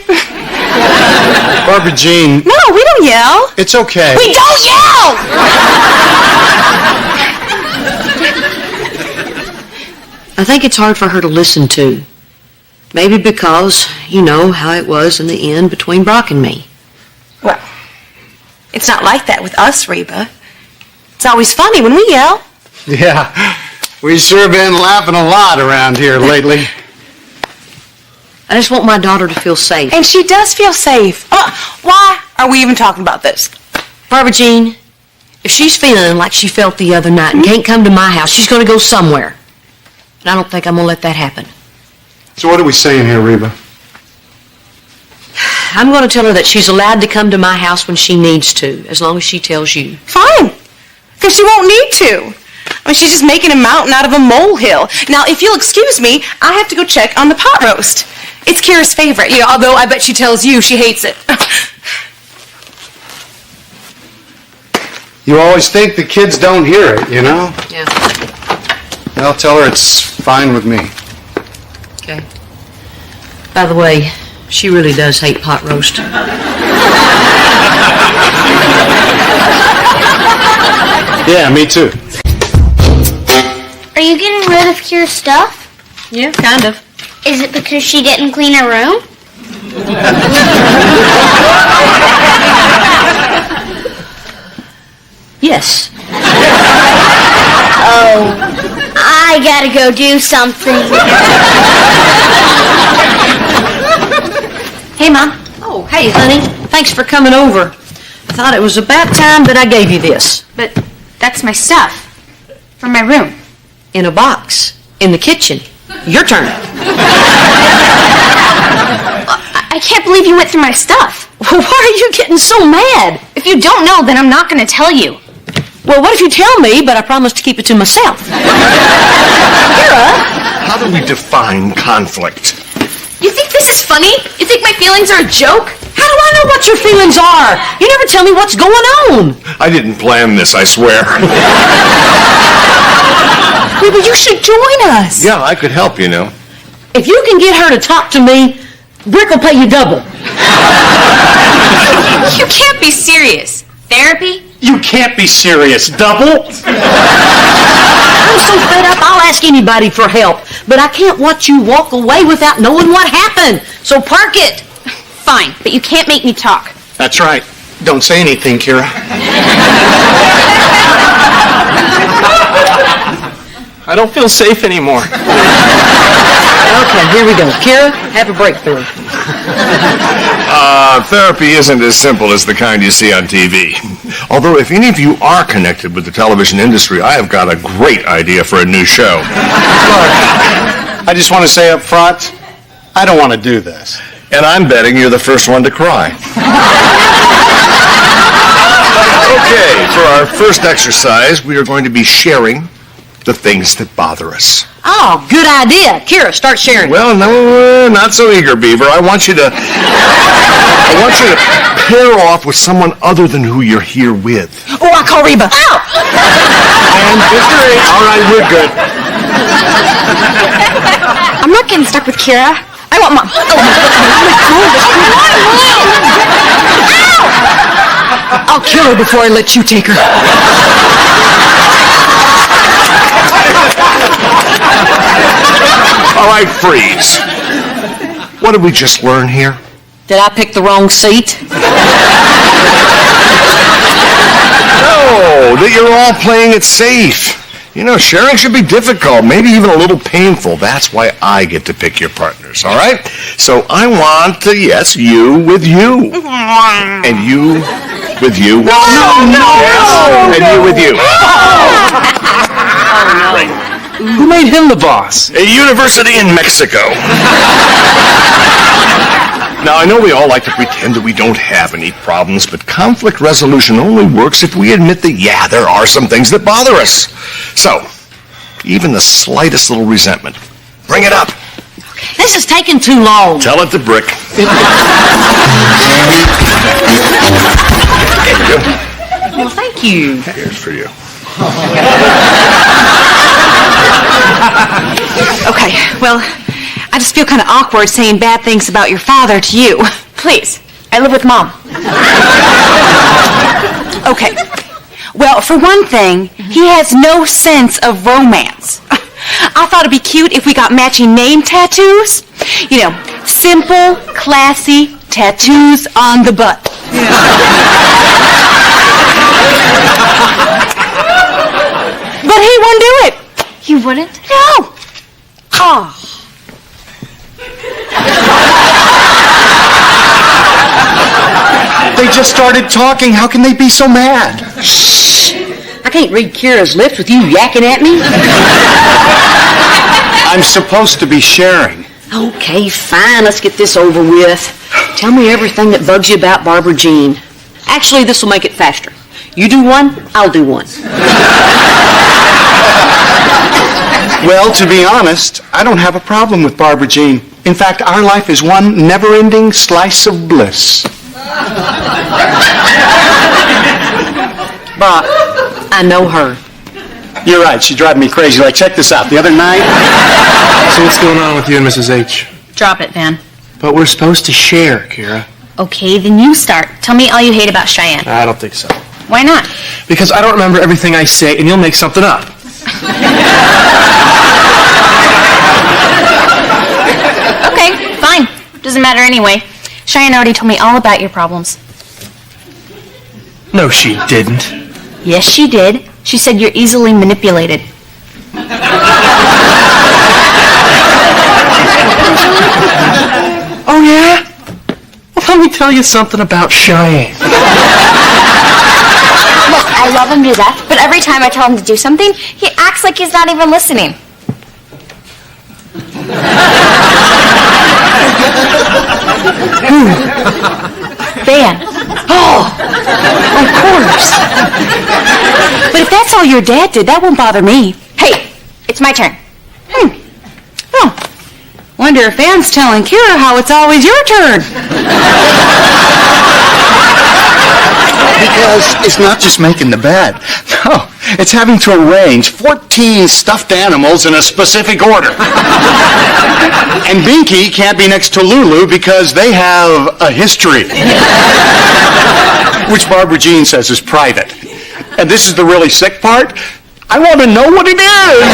Barbara Jean. No, we don't yell. It's okay. We don't yell! I think it's hard for her to listen to. Maybe because you know how it was in the end between Brock and me. Well, it's not like that with us, Reba. It's always funny when we yell. Yeah, we've sure been laughing a lot around here lately. I just want my daughter to feel safe. And she does feel safe. Why are we even talking about this? Barbara Jean, if she's feeling like she felt the other night and can't come to my house, she's going to go somewhere. And I don't think I'm going to let that happen. So what are we saying here, Reba? I'm going to tell her that she's allowed to come to my house when she needs to, as long as she tells you. Fine. Because she won't need to. I mean, she's just making a mountain out of a molehill. Now, if you'll excuse me, I have to go check on the pot roast. It's Kira's favorite, although I bet she tells you she hates it. You always think the kids don't hear it, you know? Yeah. I'll tell her it's fine with me. Okay. By the way, she really does hate pot roast. Yeah, me too. Are you getting rid of Kira's stuff? Yeah, kind of. Is it because she didn't clean her room? Yes. Oh, I gotta go do something. Hey, Mom. Oh, hey, honey. Thanks for coming over. I thought it was about time that I gave you this. But that's my stuff. From my room. In a box. In the kitchen. Your turn. I can't believe you went through my stuff. Why are you getting so mad? If you don't know, then I'm not going to tell you. Well, what if you tell me, but I promise to keep it to myself? Kira! How do we define conflict? You think this is funny? You think my feelings are a joke? How do I know what your feelings are? You never tell me what's going on. I didn't plan this, I swear. Reba, you should join us. Yeah, I could help, you know. If you can get her to talk to me, Brick will pay you double. You can't be serious. Therapy? You can't be serious. Double? I'm so fed up, I'll ask anybody for help. But I can't watch you walk away without knowing what happened. So park it. Fine, but you can't make me talk. That's right. Don't say anything, Kira. I don't feel safe anymore. Okay, here we go. Kira, have a breakthrough. Therapy isn't as simple as the kind you see on TV. Although, if any of you are connected with the television industry, I have got a great idea for a new show. Look, I just want to say up front, I don't want to do this. And I'm betting you're the first one to cry. Okay, for our first exercise, we are going to be sharing the things that bother us. Oh, good idea. Kira, start sharing. Well, no, not so eager, Beaver. I want you to pair off with someone other than who you're here with. Oh, I call Reba. Ow! And Mr. H. All right, we're good. I'm not getting stuck with Kira. I want Mom. I'll kill her before I let you take her. All right, freeze. What did we just learn here? Did I pick the wrong seat? No, that you're all playing it safe. You know, sharing should be difficult, maybe even a little painful. That's why I get to pick your partners, all right? So I want to, yes, you with you. And you with you. No. And you with you. Who made him the boss? A university in Mexico. Now, I know we all like to pretend that we don't have any problems, but conflict resolution only works if we admit that, yeah, there are some things that bother us. So, even the slightest little resentment, bring it up. This is taking too long. Tell it to Brick. Well, thank you. Here's for you. Okay, well, I just feel kind of awkward saying bad things about your father to you. Please, I live with Mom. Okay. Well, for one thing, he has no sense of romance. I thought it'd be cute if we got matching name tattoos. You know, simple, classy tattoos on the butt. But he won't do it. You wouldn't? No. Oh. They just started talking. How can they be so mad? Shh. I can't read Kira's lips with you yakking at me. I'm supposed to be sharing. Okay, fine. Let's get this over with. Tell me everything that bugs you about Barbara Jean. Actually, this will make it faster. You do one, I'll do one. Well, to be honest, I don't have a problem with Barbara Jean. In fact, our life is one never-ending slice of bliss. Brock, I know her. You're right. She drives me crazy. Like, check this out. The other night... So what's going on with you and Mrs. H? Drop it, Van. But we're supposed to share, Kira. Okay, then you start. Tell me all you hate about Cheyenne. I don't think so. Why not? Because I don't remember everything I say, and you'll make something up. Okay, fine. Doesn't matter anyway. Cheyenne already told me all about your problems. No, she didn't. Yes, she did. She said you're easily manipulated. Oh, yeah? Well, let me tell you something about Cheyenne. Look, I love him to death, but every time I tell him to do something, he acts like he's not even listening. Van. Oh, of course. But if that's all your dad did, that won't bother me. Hey, it's my turn. Oh, wonder if Van's telling Kira how it's always your turn. Because it's not just making the bed. No, it's having to arrange 14 stuffed animals in a specific order. And Binky can't be next to Lulu because they have a history. Which Barbara Jean says is private. And this is the really sick part. I want to know what it is.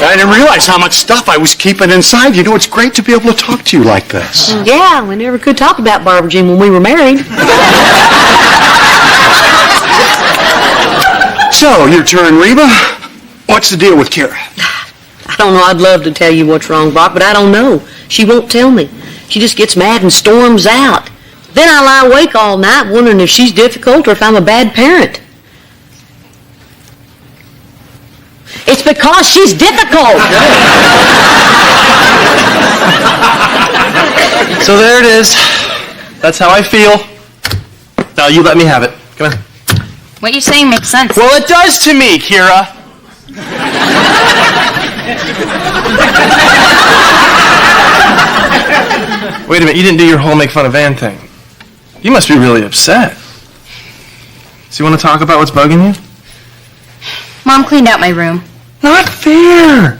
I didn't realize how much stuff I was keeping inside. You know, it's great to be able to talk to you like this. Yeah, we never could talk about Barbara Jean when we were married. So, your turn, Reba. What's the deal with Kira? I don't know. I'd love to tell you what's wrong, Brock, but I don't know. She won't tell me. She just gets mad and storms out. Then I lie awake all night wondering if she's difficult or if I'm a bad parent. It's because she's difficult. So there it is. That's how I feel. Now you let me have it. Come on. What you're saying makes sense. Well, it does to me, Kira. Wait a minute, you didn't do your whole make fun of Van thing. You must be really upset. So you want to talk about what's bugging you? Mom cleaned out my room. Not fair.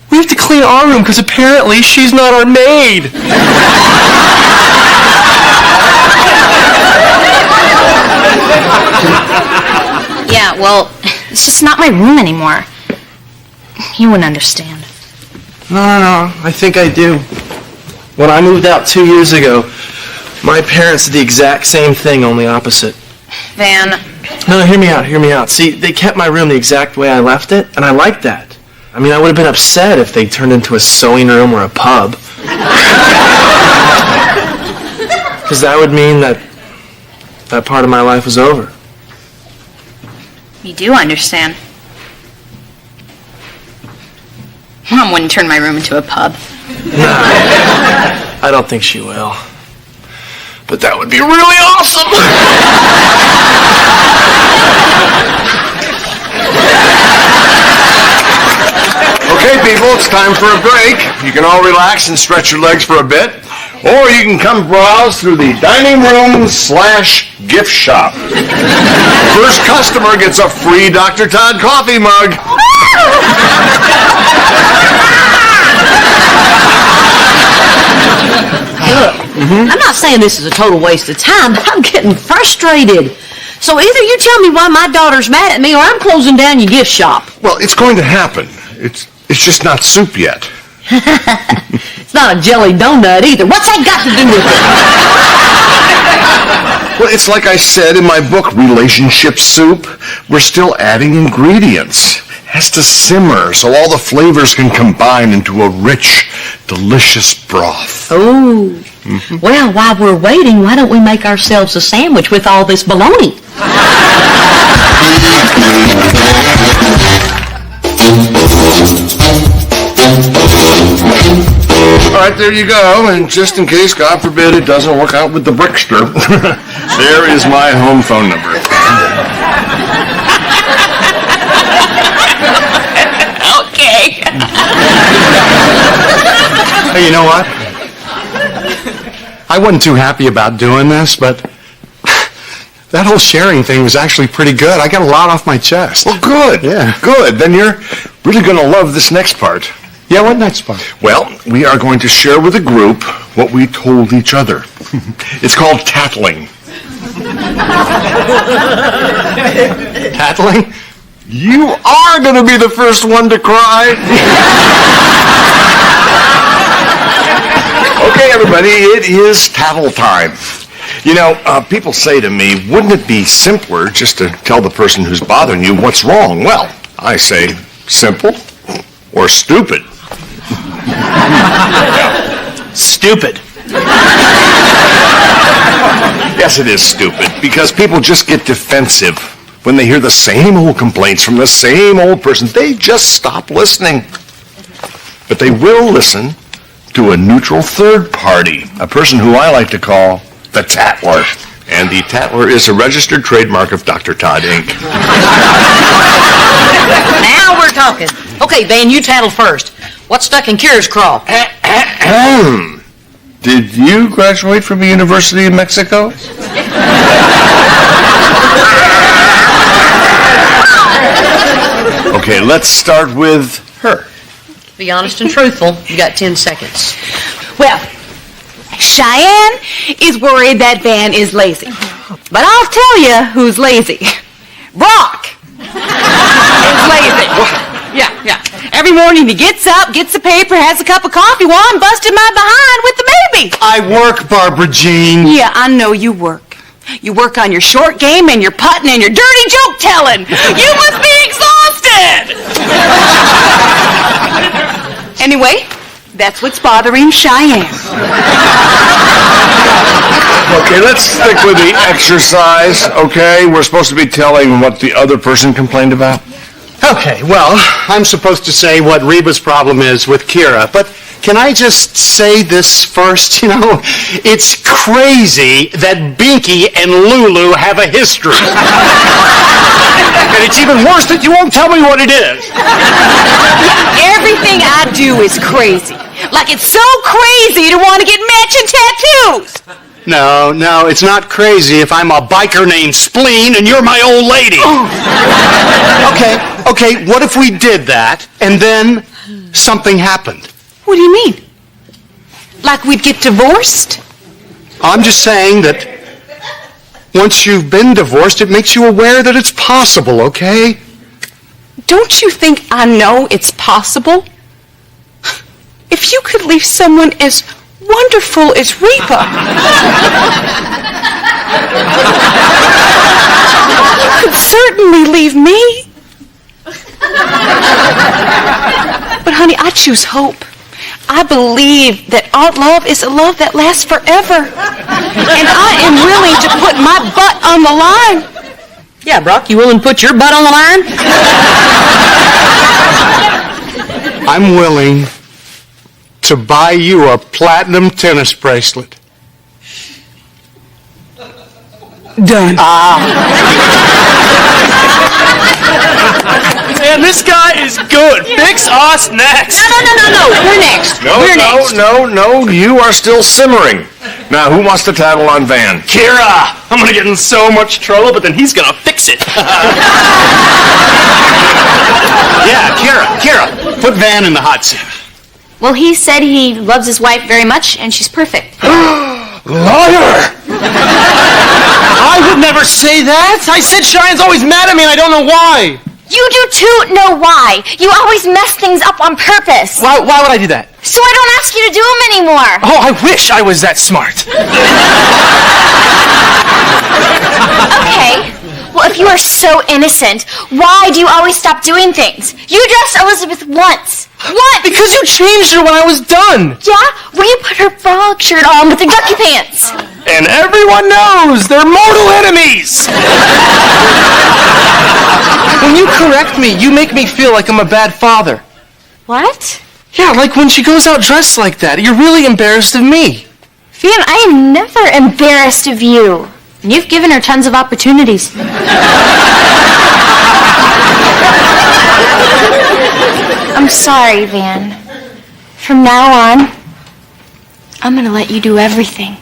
We have to clean our room because apparently she's not our maid. Yeah, well, it's just not my room anymore. You wouldn't understand. No, I think I do. When I moved out 2 years ago, my parents did the exact same thing, only opposite. Van. No, hear me out. See, they kept my room the exact way I left it, and I liked that. I mean, I would have been upset if they turned into a sewing room or a pub. Because that would mean that part of my life was over. You do understand. Mom wouldn't turn my room into a pub. Nah, I don't think she will. But that would be really awesome! Okay, people, it's time for a break. You can all relax and stretch your legs for a bit. Or you can come browse through the dining room / gift shop. First customer gets a free Dr. Todd coffee mug. I'm not saying this is a total waste of time, but I'm getting frustrated. So either you tell me why my daughter's mad at me or I'm closing down your gift shop. Well, it's going to happen. It's just not soup yet. It's not a jelly donut either. What's that got to do with it? Well, it's like I said in my book, Relationship Soup. We're still adding ingredients. It has to simmer so all the flavors can combine into a rich, delicious broth. Oh. Mm-hmm. Well, while we're waiting, why don't we make ourselves a sandwich with all this bologna? All right, there you go. And just in case, God forbid, it doesn't work out with the brickster, there is my home phone number. Okay. Hey, you know what? I wasn't too happy about doing this, but that whole sharing thing was actually pretty good. I got a lot off my chest. Well, good. Yeah. Good. Then you're really going to love this next part. Yeah, what next part? Well, we are going to share with the group what we told each other. It's called tattling. Tattling? You are going to be the first one to cry. Okay, everybody, it is tattle time. You know, people say to me, wouldn't it be simpler just to tell the person who's bothering you what's wrong? Well, I say, simple or stupid? Stupid. Yes, it is stupid, because people just get defensive when they hear the same old complaints from the same old person. They just stop listening. But they will listen to a neutral third party, a person who I like to call the Tattler. And the Tattler is a registered trademark of Dr. Todd, Inc. Now we're talking. Okay, Van, you tattle first. What's stuck in Kira's craw? Did you graduate from the University of Mexico? Okay, let's start with her. Be honest and truthful. You got 10 seconds. Well, Cheyenne is worried that Van is lazy. But I'll tell you who's lazy. Brock is lazy. Yeah. Every morning he gets up, gets the paper, has a cup of coffee while I'm busting my behind with the baby. I work, Barbara Jean. Yeah, I know you work. You work on your short game and your putting and your dirty joke telling. You must be exhausted. Anyway, that's what's bothering Cheyenne. Okay, let's stick with the exercise, okay? We're supposed to be telling what the other person complained about. Okay, well, I'm supposed to say what Reba's problem is with Kira, but can I just say this first? You know, it's crazy that Binky and Lulu have a history. And it's even worse that you won't tell me what it is. Everything I do is crazy. Like it's so crazy to want to get matching tattoos. No, it's not crazy if I'm a biker named Spleen and you're my old lady. Okay, what if we did that and then something happened? What do you mean? Like we'd get divorced? I'm just saying that once you've been divorced, it makes you aware that it's possible, okay? Don't you think I know it's possible? If you could leave someone as wonderful as Reba, you could certainly leave me. But honey, I choose hope. I believe that our love is a love that lasts forever. And I am willing to put my butt on the line. Yeah, Brock, you willing to put your butt on the line? I'm willing to buy you a platinum tennis bracelet. Done. Man, this guy is good. Fix us next. No. We're next. No, you are still simmering. Now, who wants to tattle on Van? Kira! I'm gonna get in so much trouble, but then he's gonna fix it. Yeah, Kira, put Van in the hot seat. Well, he said he loves his wife very much, and she's perfect. Liar! I would never say that. I said Cheyenne's always mad at me, and I don't know why. You do too know why. You always mess things up on purpose. Why would I do that? So I don't ask you to do them anymore. Oh, I wish I was that smart. Okay. Well, if you are so innocent, why do you always stop doing things? You dressed Elizabeth once. What? Because you changed her when I was done. Yeah? When you put her frog shirt on with the ducky pants. And everyone knows they're mortal enemies. When you correct me, you make me feel like I'm a bad father. What? Yeah, like when she goes out dressed like that. You're really embarrassed of me. Van, I am never embarrassed of you. And you've given her tons of opportunities. I'm sorry, Van. From now on, I'm going to let you do everything.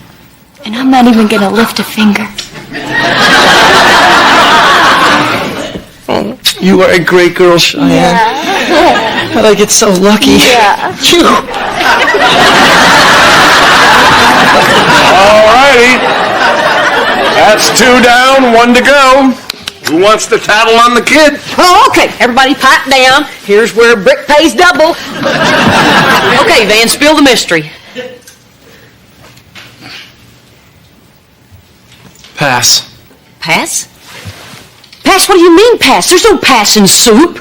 And I'm not even going to lift a finger. Oh, you are a great girl, Cheyenne. Yeah. But I get so lucky. Yeah. Phew. All righty. That's 2 down, 1 to go. Who wants to tattle on the kid? Oh, okay. Everybody pipe down. Here's where brick pays double. Okay, Van, spill the mystery. Pass. Pass? Pass? What do you mean pass? There's no pass in soup.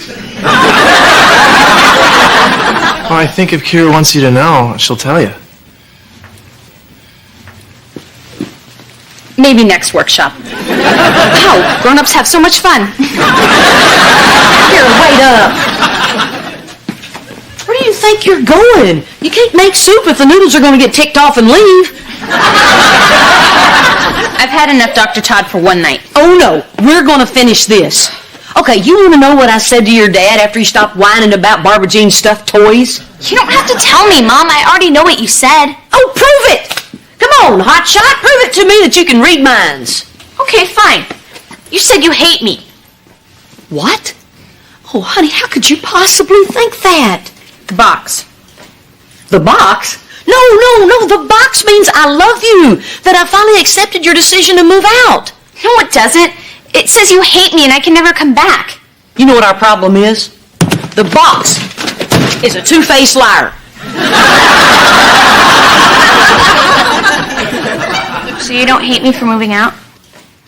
Well, I think if Kira wants you to know, she'll tell you. Maybe next workshop. Wow, grown-ups have so much fun. Here, wait up. Where do you think you're going? You can't make soup if the noodles are going to get ticked off and leave. I've had enough Dr. Todd for one night. Oh, no. We're going to finish this. Okay, you want to know what I said to your dad after he stopped whining about Barbara Jean's stuffed toys? You don't have to tell me, Mom. I already know what you said. Oh, prove it! Come on, hotshot, prove it to me that you can read minds. Okay, fine. You said you hate me. What? Oh, honey, how could you possibly think that? The box. The box? No, the box means I love you, that I finally accepted your decision to move out. No, it doesn't. It says you hate me and I can never come back. You know what our problem is? The box is a two-faced liar. So you don't hate me for moving out?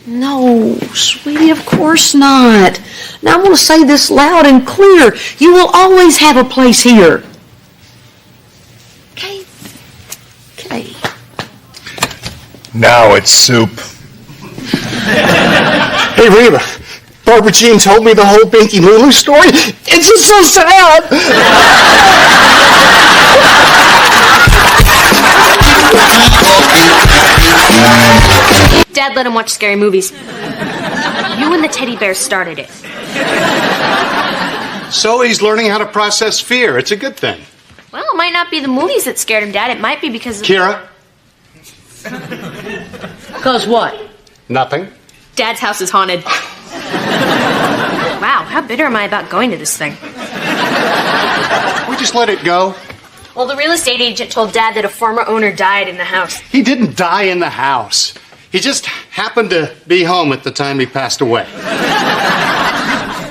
No, sweetie, of course not. Now, I'm going to say this loud and clear. You will always have a place here. Okay? Okay. Now it's soup. Hey, Reba, Barbara Jean told me the whole Binky Lulu story. It's just so sad. Dad let him watch scary movies. You and the teddy bear started it. So he's learning how to process fear. It's a good thing. Well, it might not be the movies that scared him, Dad. It might be because of... Kira? Because what? Nothing. Dad's house is haunted. Wow, how bitter am I about going to this thing? We just let it go. Well, the real estate agent told Dad that a former owner died in the house. He didn't die in the house. He just happened to be home at the time he passed away.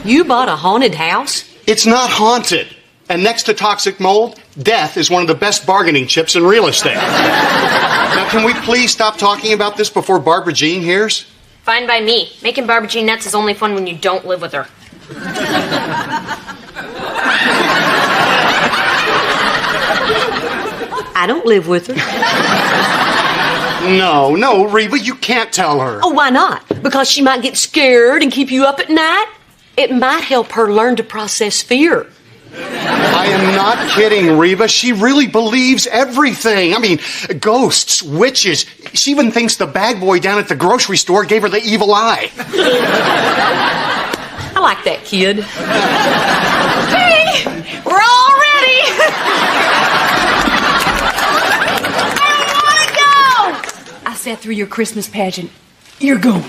You bought a haunted house? It's not haunted. And next to toxic mold, death is one of the best bargaining chips in real estate. Now, can we please stop talking about this before Barbara Jean hears? Fine by me. Making Barbara Jean nuts is only fun when you don't live with her. I don't live with her. No, Reba, you can't tell her. Oh, why not? Because she might get scared and keep you up at night? It might help her learn to process fear. I am not kidding, Reba. She really believes everything. I mean, ghosts, witches. She even thinks the bag boy down at the grocery store gave her the evil eye. I like that kid. Hey, we're all ready. I want to go. I sat through your Christmas pageant. You're going.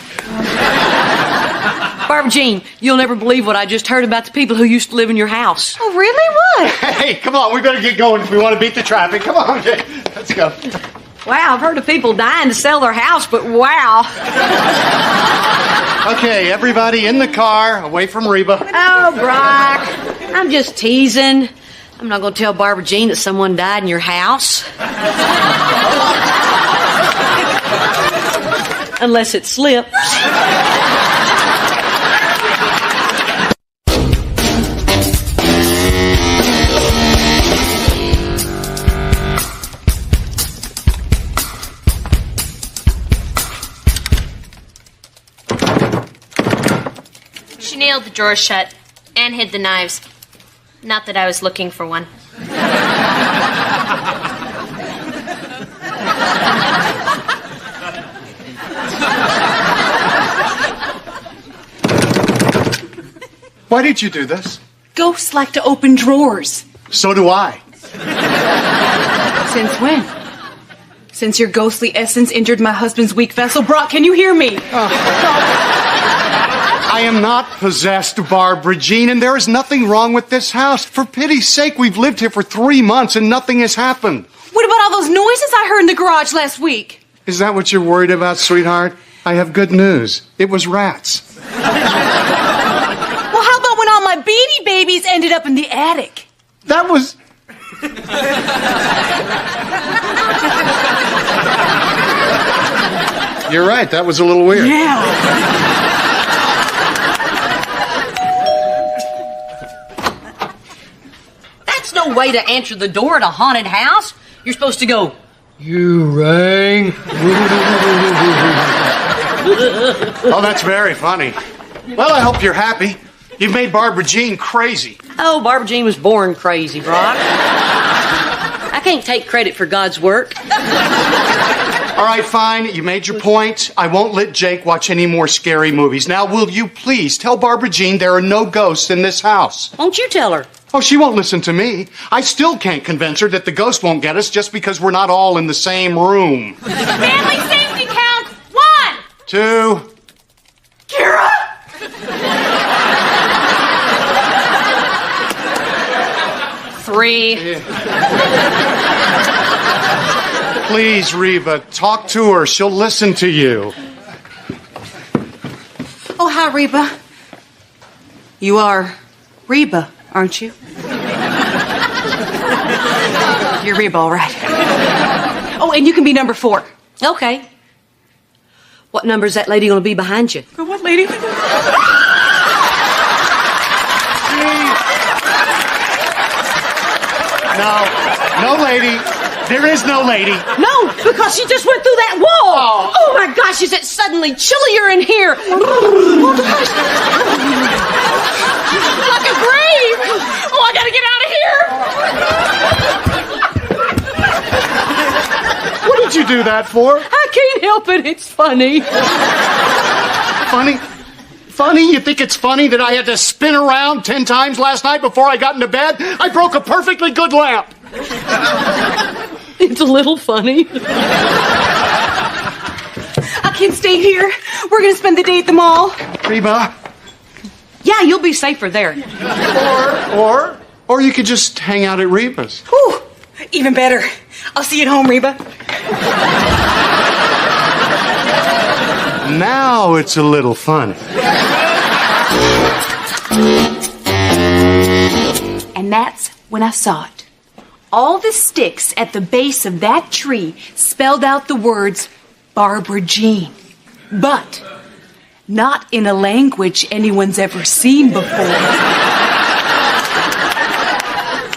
Barbara Jean, you'll never believe what I just heard about the people who used to live in your house. Oh, really? What? Hey, come on. We better get going if we want to beat the traffic. Come on, Jay. Let's go. Wow, I've heard of people dying to sell their house, but wow. Okay, everybody in the car, away from Reba. Oh, Brock, I'm just teasing. I'm not going to tell Barbara Jean that someone died in your house. Unless it slips. She nailed the drawers shut and hid the knives. Not that I was looking for one. Why did you do this? Ghosts like to open drawers. So do I. Since when? Since your ghostly essence injured my husband's weak vessel. Brock, can you hear me? I am not possessed, Barbara Jean, and there is nothing wrong with this house. For pity's sake, we've lived here for 3 months and nothing has happened. What about all those noises I heard in the garage last week? Is that what you're worried about, sweetheart? I have good news. It was rats. Well, how about when all my Beanie Babies ended up in the attic? That was... You're right, that was a little weird. Yeah. That's no way to answer the door at a haunted house. You're supposed to go, "You rang?" Oh, that's very funny. Well, I hope you're happy. You've made Barbara Jean crazy. Oh, Barbara Jean was born crazy, Brock. I can't take credit for God's work. All right, fine. You made your point. I won't let Jake watch any more scary movies. Now, will you please tell Barbara Jean there are no ghosts in this house? Won't you tell her? Oh, she won't listen to me. I still can't convince her that the ghost won't get us just because we're not all in the same room. Family safety count. 1. 2. Kira! 3. Please, Reba, talk to her. She'll listen to you. Oh, hi, Reba. You are Reba, aren't you? You're Reba, all right. Oh, and you can be number 4. Okay. What number is that lady going to be behind you? What lady? No, lady. There is no lady. No, because she just went through that wall. Oh my gosh, is it suddenly chillier in here? Oh gosh. Like a grave. Oh, I gotta get out of here. What did you do that for? I can't help it. It's funny. Funny? Funny? You think it's funny that I had to spin around 10 times last night before I got into bed? I broke a perfectly good lamp. It's a little funny. I can't stay here. We're going to spend the day at the mall. Reba? Yeah, you'll be safer there. Or you could just hang out at Reba's. Whew, even better. I'll see you at home, Reba. Now it's a little fun. And that's when I saw it. All the sticks at the base of that tree spelled out the words Barbara Jean. But not in a language anyone's ever seen before.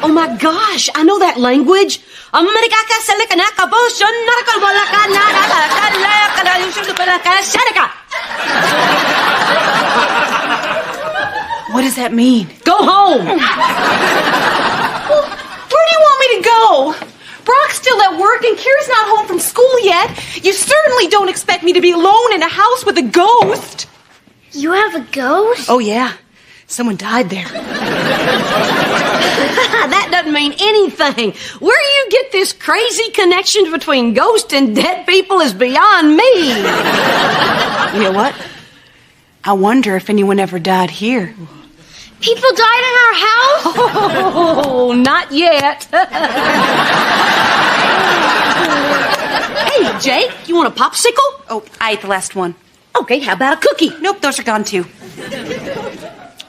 Oh my gosh, I know that language. What does that mean? Go home. Well, where do you want me to go? Brock's still at work and Kira's not home from school yet. You certainly don't expect me to be alone in a house with a ghost. You have a ghost? Oh, yeah. Someone died there. That doesn't mean anything. Where you get this crazy connection between ghosts and dead people is beyond me. You know what? I wonder if anyone ever died here. People died in our house? Oh, not yet. Hey, Jake, you want a popsicle? Oh, I ate the last one. Okay, how about a cookie? Nope, those are gone too.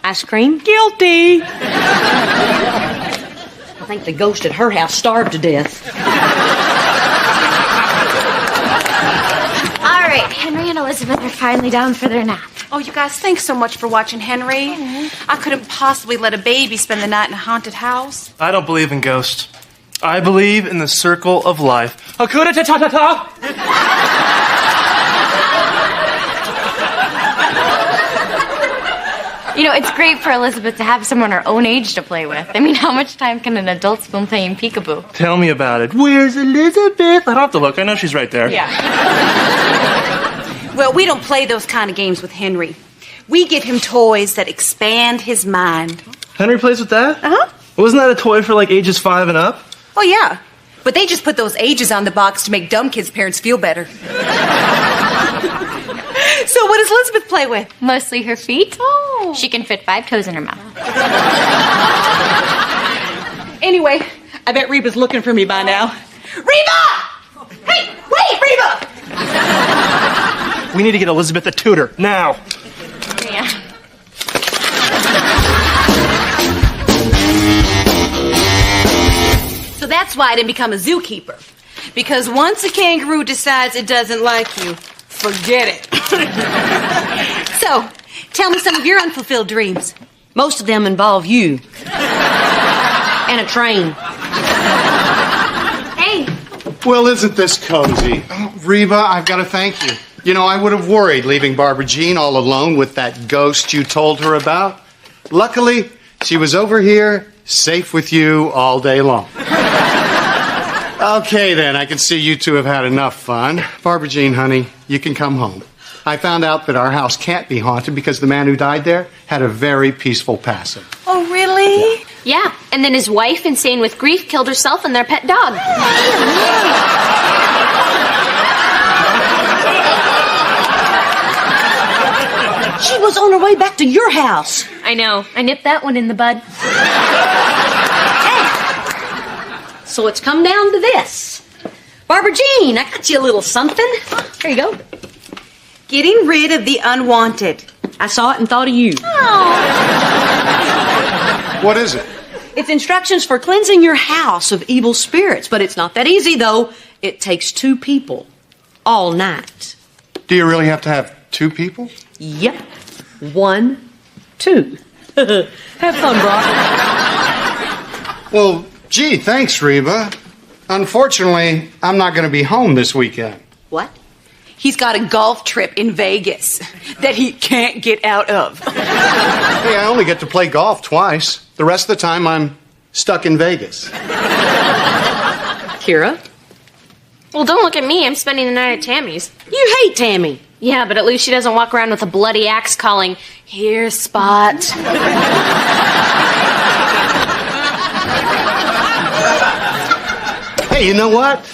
Ice cream? Guilty. I think the ghost at her house starved to death. All right, Henry and Elizabeth are finally down for their nap. Oh, you guys, thanks so much for watching Henry. I couldn't possibly let a baby spend the night in a haunted house. I don't believe in ghosts. I believe in the circle of life. Hakuna ta-ta-ta-ta! You know, it's great for Elizabeth to have someone her own age to play with. I mean, how much time can an adult spend playing peekaboo? Tell me about it. Where's Elizabeth? I don't have to look. I know she's right there. Yeah. Well, we don't play those kind of games with Henry. We give him toys that expand his mind. Henry plays with that? Uh-huh. Wasn't that a toy for like ages 5 and up? Oh, yeah. But they just put those ages on the box to make dumb kids' parents feel better. So what does Elizabeth play with? Mostly her feet. Oh. She can fit 5 toes in her mouth. Anyway, I bet Reba's looking for me by now. Reba! Hey, wait, Reba! We need to get Elizabeth a tutor, now. Yeah. So that's why I didn't become a zookeeper. Because once a kangaroo decides it doesn't like you, Forget it. So, tell me some of your unfulfilled dreams. Most of them involve you. And a train. Hey. Well, isn't this cozy? Oh, Reba, I've got to thank you. You know, I would have worried leaving Barbara Jean all alone with that ghost you told her about. Luckily, she was over here, safe with you all day long. Okay, then, I can see you two have had enough fun. Barbara Jean, honey, you can come home. I found out that our house can't be haunted because the man who died there had a very peaceful passing. Oh, really? Yeah, and then his wife, insane with grief, killed herself and their pet dog. She was on her way back to your house. I know. I nipped that one in the bud. Hey. So it's come down to this. Barbara Jean, I got you a little something. Here you go. Getting rid of the unwanted. I saw it and thought of you. What is it? It's instructions for cleansing your house of evil spirits, but it's not that easy, though. It takes 2 people all night. Do you really have to have 2 people? Yep. 1, 2. Have fun, Brock. Well, gee, thanks, Reba. Unfortunately, I'm not going to be home this weekend. What? He's got a golf trip in Vegas that he can't get out of. Hey, I only get to play golf twice. The rest of the time, I'm stuck in Vegas. Kira? Well, don't look at me. I'm spending the night at Tammy's. You hate Tammy. Yeah, but at least she doesn't walk around with a bloody axe calling, "Here, Spot." Hey, you know what?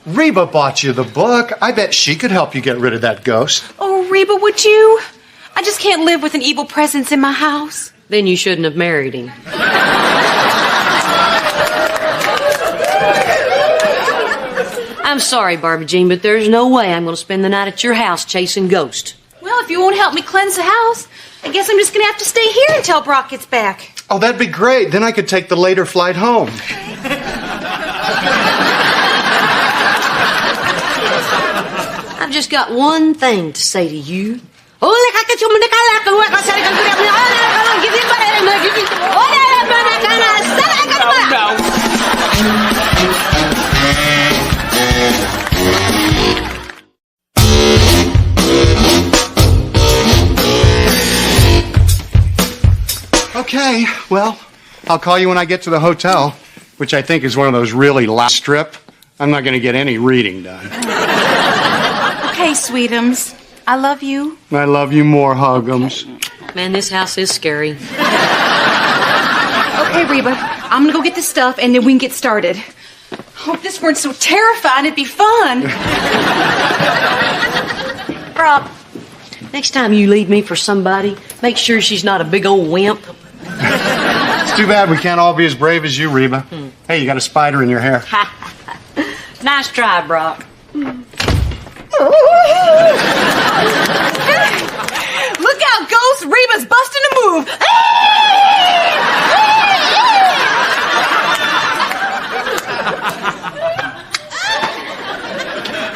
Reba bought you the book. I bet she could help you get rid of that ghost. Oh, Reba, would you? I just can't live with an evil presence in my house. Then you shouldn't have married him. I'm sorry, Barbara Jean, but there's no way I'm going to spend the night at your house chasing ghosts. Well, if you won't help me cleanse the house, I guess I'm just going to have to stay here until Brock gets back. Oh, that'd be great. Then I could take the later flight home. I've just got one thing to say to you. Okay, well, I'll call you when I get to the hotel, which I think is one of those really loud strip. I'm not going to get any reading done. Okay, sweetums. I love you. I love you more, Huggums. Man, this house is scary. Okay, Reba, I'm going to go get the stuff and then we can get started. Oh, if this weren't so terrifying, it'd be fun. Brock, next time you leave me for somebody, make sure she's not a big old wimp. It's too bad we can't all be as brave as you, Reba. Hey, you got a spider in your hair. Nice try, Brock. Look out, Ghost! Reba's busting a move.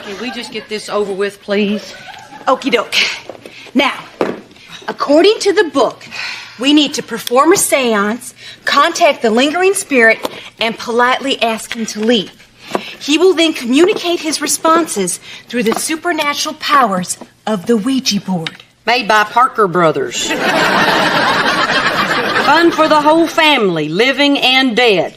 Can we just get this over with, please? Okie doke. Now, according to the book, we need to perform a seance, contact the lingering spirit, and politely ask him to leave. He will then communicate his responses through the supernatural powers of the Ouija board. Made by Parker Brothers. Fun for the whole family, living and dead.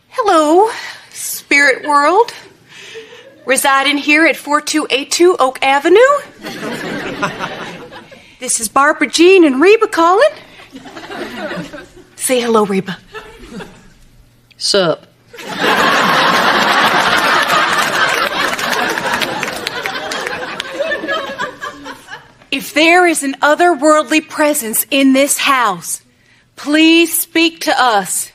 Hello, spirit world. Residing here at 4282 Oak Avenue. This is Barbara Jean and Reba calling. Say hello, Reba. Sup? If there is an otherworldly presence in this house, please speak to us.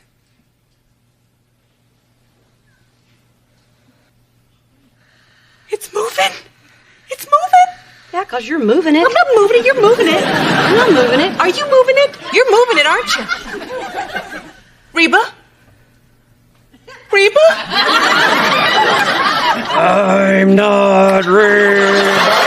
It's moving. It's moving. Ja, because you're moving it. I'm not moving it. You're moving it. I'm not moving it. Are you moving it? You're moving it, aren't you? Reba? Reba? I'm not Reba.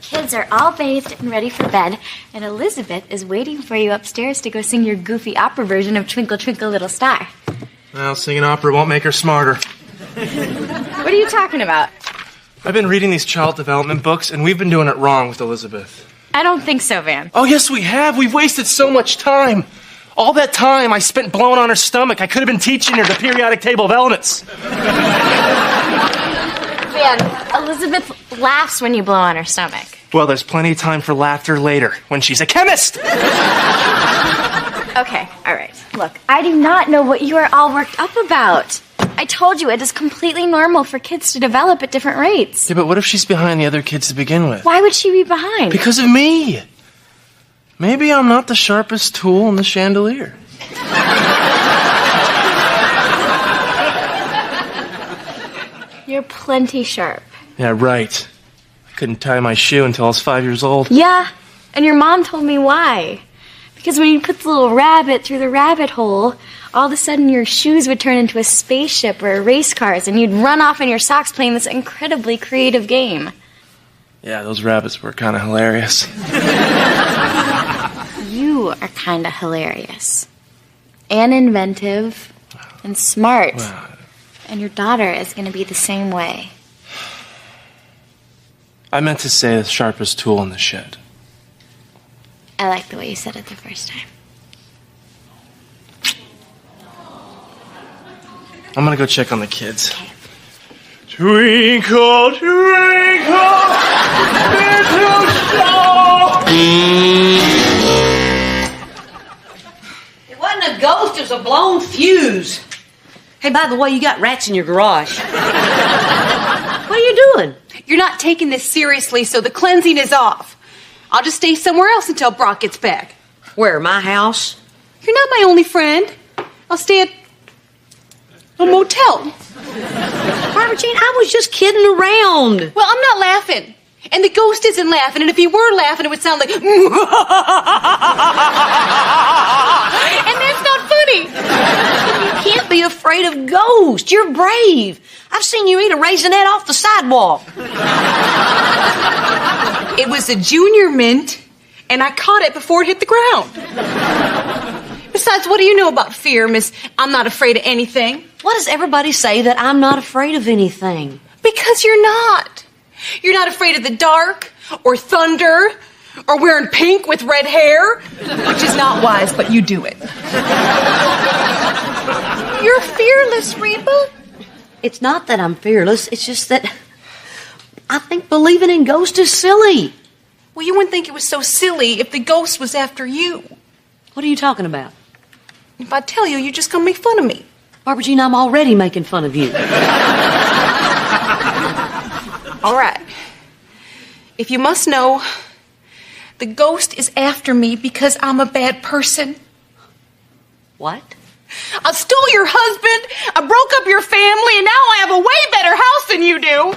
Kids are all bathed and ready for bed, and Elizabeth is waiting for you upstairs to go sing your goofy opera version of Twinkle, Twinkle, Little Star. Well, singing opera won't make her smarter. What are you talking about? I've been reading these child development books, and we've been doing it wrong with Elizabeth. I don't think so, Van. Oh, yes, we have. We've wasted so much time. All that time I spent blowing on her stomach. I could have been teaching her the periodic table of elements. Van, Elizabeth laughs when you blow on her stomach. Well, there's plenty of time for laughter later, when she's a chemist. Okay, all right. Look, I do not know what you are all worked up about. I told you it is completely normal for kids to develop at different rates. Yeah, but what if she's behind the other kids to begin with? Why would she be behind? Because of me. Maybe I'm not the sharpest tool in the chandelier. You're plenty sharp. Yeah, right. I couldn't tie my shoe until I was 5 years old. Yeah, and your mom told me why. Because when you put the little rabbit through the rabbit hole, all of a sudden your shoes would turn into a spaceship or a race cars, and you'd run off in your socks playing this incredibly creative game. Yeah, those rabbits were kind of hilarious. You are kind of hilarious. And inventive. And smart. Wow. And your daughter is going to be the same way. I meant to say the sharpest tool in the shed. I like the way you said it the first time. I'm gonna go check on the kids. Okay. Twinkle, twinkle, little star. It wasn't a ghost, it was a blown fuse. Hey, by the way, you got rats in your garage. What are you doing? You're not taking this seriously, so the cleansing is off. I'll just stay somewhere else until Brock gets back. Where, my house? You're not my only friend. I'll stay at a motel. Barbara Jean, I was just kidding around. Well, I'm not laughing. And the ghost isn't laughing. And if he were laughing, it would sound like... and that's not funny. You can't be afraid of ghosts. You're brave. I've seen you eat a raisinette off the sidewalk. It was a junior mint, and I caught it before it hit the ground. Besides, what do you know about fear, Miss I'm not afraid of anything? Why does everybody say that I'm not afraid of anything? Because you're not. You're not afraid of the dark, or thunder, or wearing pink with red hair, which is not wise, but you do it. You're fearless, Reba. It's not that I'm fearless, it's just that I think believing in ghosts is silly. Well, you wouldn't think it was so silly if the ghost was after you. What are you talking about? If I tell you, you're just going to make fun of me. Barbara Jean, I'm already making fun of you. All right. If you must know, the ghost is after me because I'm a bad person. What? I stole your husband, I broke up your family, and now I have a way better house than you do.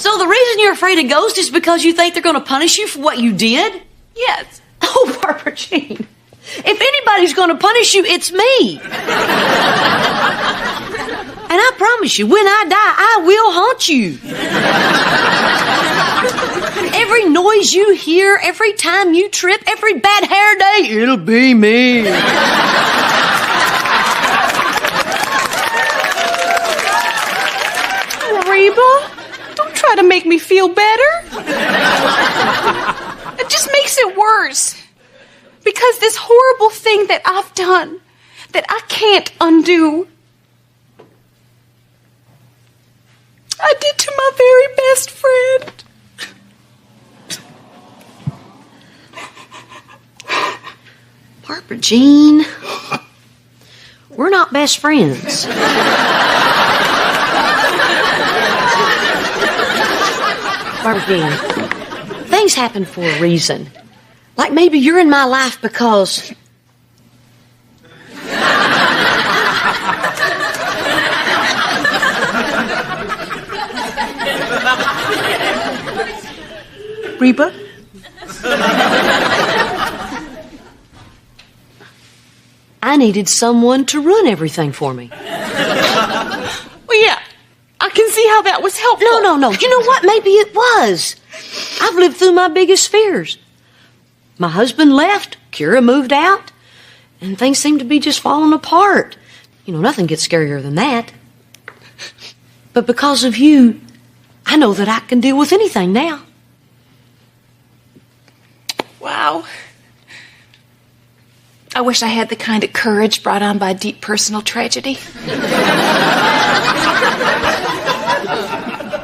So the reason you're afraid of ghosts is because you think they're going to punish you for what you did? Yes. Oh, Barbara Jean. If anybody's going to punish you, it's me. And I promise you, when I die, I will haunt you. Every noise you hear, every time you trip, every bad hair day, it'll be me. Reba, don't try to make me feel better. It just makes it worse. Because this horrible thing that I've done, that I can't undo, I did to my very best friend. Barbara Jean, we're not best friends. Barbara Jean, things happen for a reason. Like maybe you're in my life because... Reba? I needed someone to run everything for me. Well, yeah, I can see how that was helpful. No. You know what? Maybe it was. I've lived through my biggest fears. My husband left, Kira moved out, and things seem to be just falling apart. You know, nothing gets scarier than that. But because of you, I know that I can deal with anything now. Wow. I wish I had the kind of courage brought on by deep personal tragedy.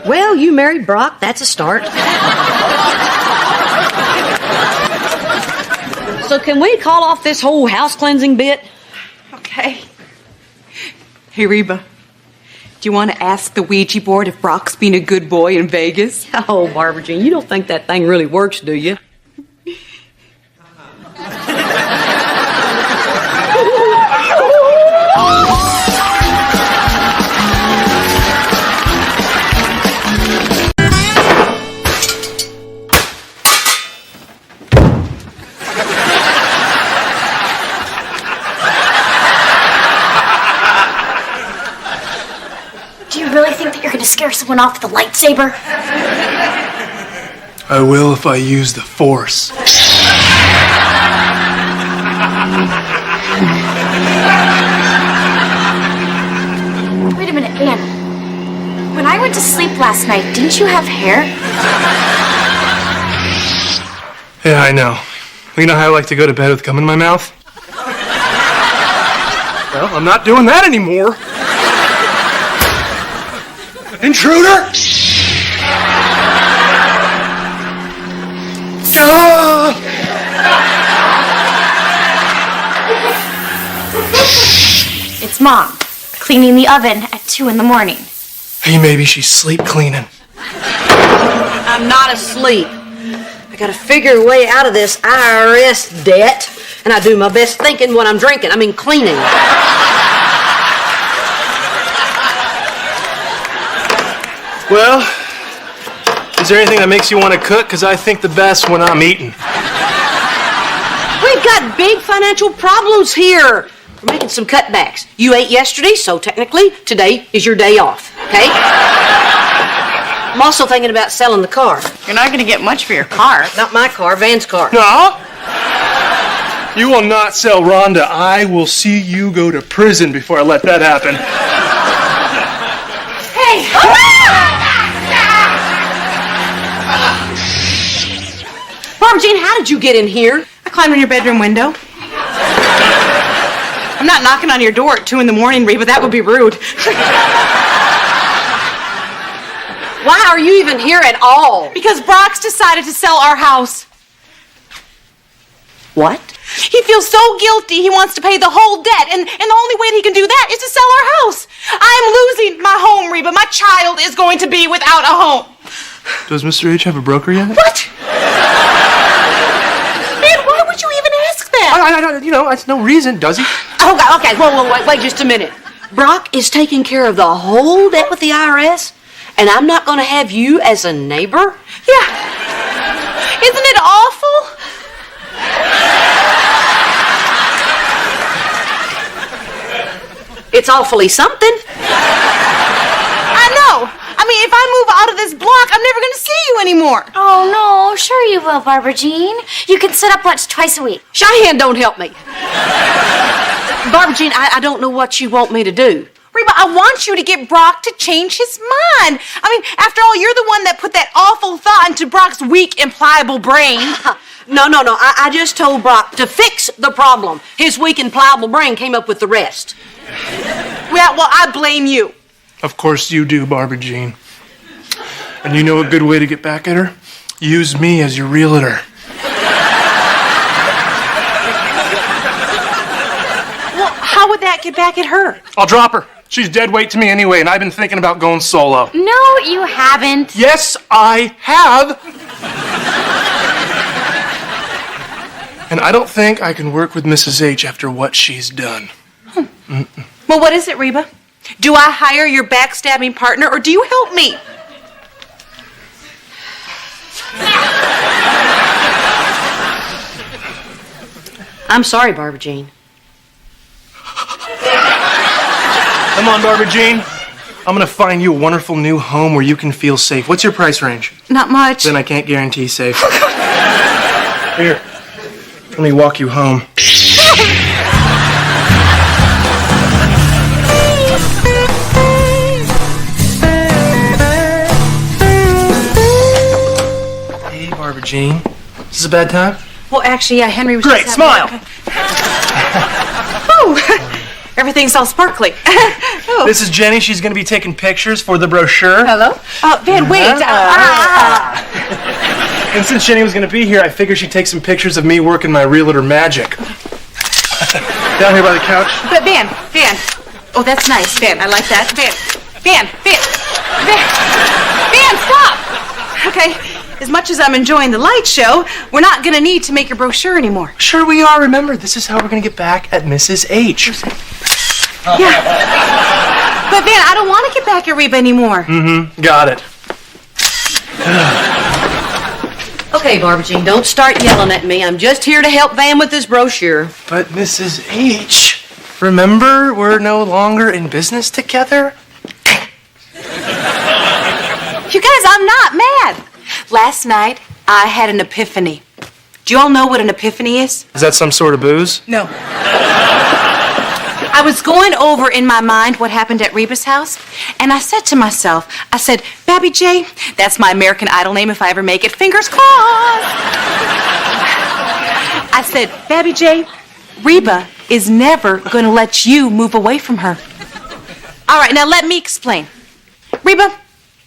Well, you married Brock. That's a start. So can we call off this whole house cleansing bit? Okay. Hey, Reba. Do you want to ask the Ouija board if Brock's been a good boy in Vegas? Oh, Barbara Jean, you don't think that thing really works, do you? Do you really think that you're going to scare someone off with a lightsaber? I will if I use the Force. Wait a minute, Van. When I went to sleep last night, didn't you have hair? Yeah, I know. You know how I like to go to bed with gum in my mouth? Well, I'm not doing that anymore. Intruder! It's Mom, cleaning the oven at 2 in the morning. Hey, maybe she's sleep cleaning. I'm not asleep. I gotta figure a way out of this IRS debt, and I do my best thinking when I'm drinking. I mean, cleaning. Well, is there anything that makes you want to cook? Because I think the best when I'm eating. We've got big financial problems here. We're making some cutbacks. You ate yesterday, so technically today is your day off, okay? I'm also thinking about selling the car. You're not going to get much for your car. Not my car, Van's car. No! You will not sell Rhonda. I will see you go to prison before I let that happen. Hey! Barbara Jean, how did you get in here? I climbed in your bedroom window. I'm not knocking on your door at 2 in the morning, Reba. That would be rude. Why are you even here at all? Because Brock's decided to sell our house. What? He feels so guilty he wants to pay the whole debt, and the only way that he can do that is to sell our house. I'm losing my home, Reba. My child is going to be without a home. Does Mr. H have a broker yet? What? Man, why would you even ask that? You know, that's no reason, does he? Okay, wait just a minute. Brock is taking care of the whole debt with the IRS, and I'm not going to have you as a neighbor? Yeah. Isn't it awful? It's awfully something. I know. I mean, if I move out of this block, I'm never going to see you anymore. Oh, no. Sure you will, Barbara Jean. You can set up lunch twice a week. Cheyenne, don't help me. Barbara Jean, I don't know what you want me to do. Reba, I want you to get Brock to change his mind. I mean, after all, you're the one that put that awful thought into Brock's weak and pliable brain. No. I just told Brock to fix the problem. His weak and pliable brain came up with the rest. Well, I blame you. Of course you do, Barbara Jean. And you know a good way to get back at her? Use me as your realtor. Well, how would that get back at her? I'll drop her. She's dead weight to me anyway, and I've been thinking about going solo. No, you haven't. Yes, I have. And I don't think I can work with Mrs. H after what she's done. Well, what is it, Reba? Do I hire your backstabbing partner, or do you help me? I'm sorry, Barbara Jean. Come on, Barbara Jean. I'm gonna find you a wonderful new home where you can feel safe. What's your price range? Not much. Then I can't guarantee safe. Here, let me walk you home. Hey, Barbara Jean. Is this a bad time? Well, actually, yeah, Henry was Great, just smile. Oh, everything's all sparkly. Oh. This is Jenny. She's going to be taking pictures for the brochure. Hello? Van, wait. And since Jenny was going to be here, I figured she'd take some pictures of me working my realtor magic. Down here by the couch. But Van. Oh, that's nice, Van. I like that. Van, stop! Okay, as much as I'm enjoying the light show, we're not going to need to make a brochure anymore. Sure we are. Remember, this is how we're going to get back at Mrs. H. Yeah. But Van, I don't want to get back at Reba anymore. Mm-hmm. Got it. Okay, Barbara Jean, don't start yelling at me. I'm just here to help Van with this brochure. But Mrs. H, remember, we're no longer in business together? You guys, I'm not mad. Last night, I had an epiphany. Do you all know what an epiphany is? Is that some sort of booze? No. I was going over in my mind what happened at Reba's house, and I said to myself, Babby J, that's my American Idol name if I ever make it, fingers crossed. I said, Babby J, Reba is never going to let you move away from her. All right, now let me explain. Reba,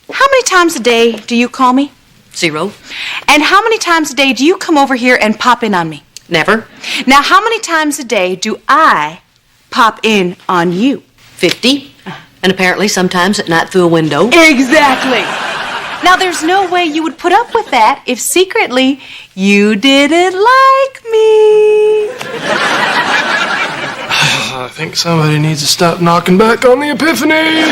how many times a day do you call me? 0. And how many times a day do you come over here and pop in on me? Never. Now, how many times a day do I pop in on you? 50. And apparently sometimes at night through a window. Exactly. Now, there's no way you would put up with that if secretly you didn't like me. I think somebody needs to stop knocking back on the epiphany.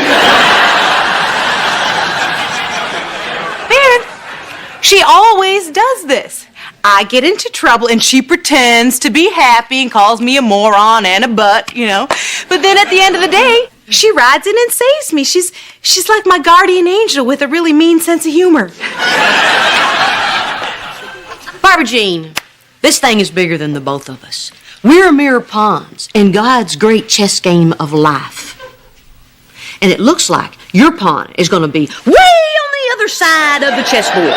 She always does this. I get into trouble and she pretends to be happy and calls me a moron and a butt, you know. But then at the end of the day, she rides in and saves me. She's like my guardian angel with a really mean sense of humor. Barbara Jean, this thing is bigger than the both of us. We're mere pawns in God's great chess game of life. And it looks like your pawn is going to be way on the other side of the chessboard.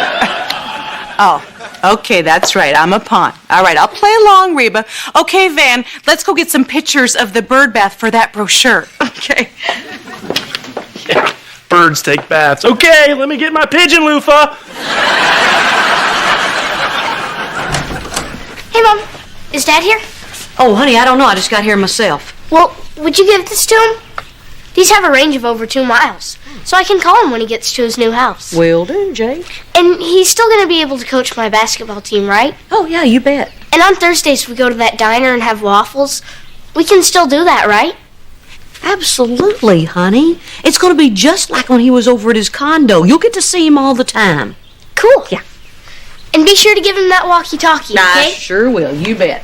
Oh, okay, that's right. I'm a pawn. All right, I'll play along, Reba. Okay, Van, let's go get some pictures of the bird bath for that brochure. Okay. Yeah, birds take baths. Okay, let me get my pigeon loofah. Hey, Mom, is Dad here? Oh, honey, I don't know. I just got here myself. Well, would you give this to him? These have a range of over 2 miles, so I can call him when he gets to his new house. Will do, Jake. And he's still going to be able to coach my basketball team, right? Oh, yeah, you bet. And on Thursdays we go to that diner and have waffles. We can still do that, right? Absolutely, honey. It's going to be just like when he was over at his condo. You'll get to see him all the time. Cool. Yeah. And be sure to give him that walkie-talkie, okay? I sure will. You bet.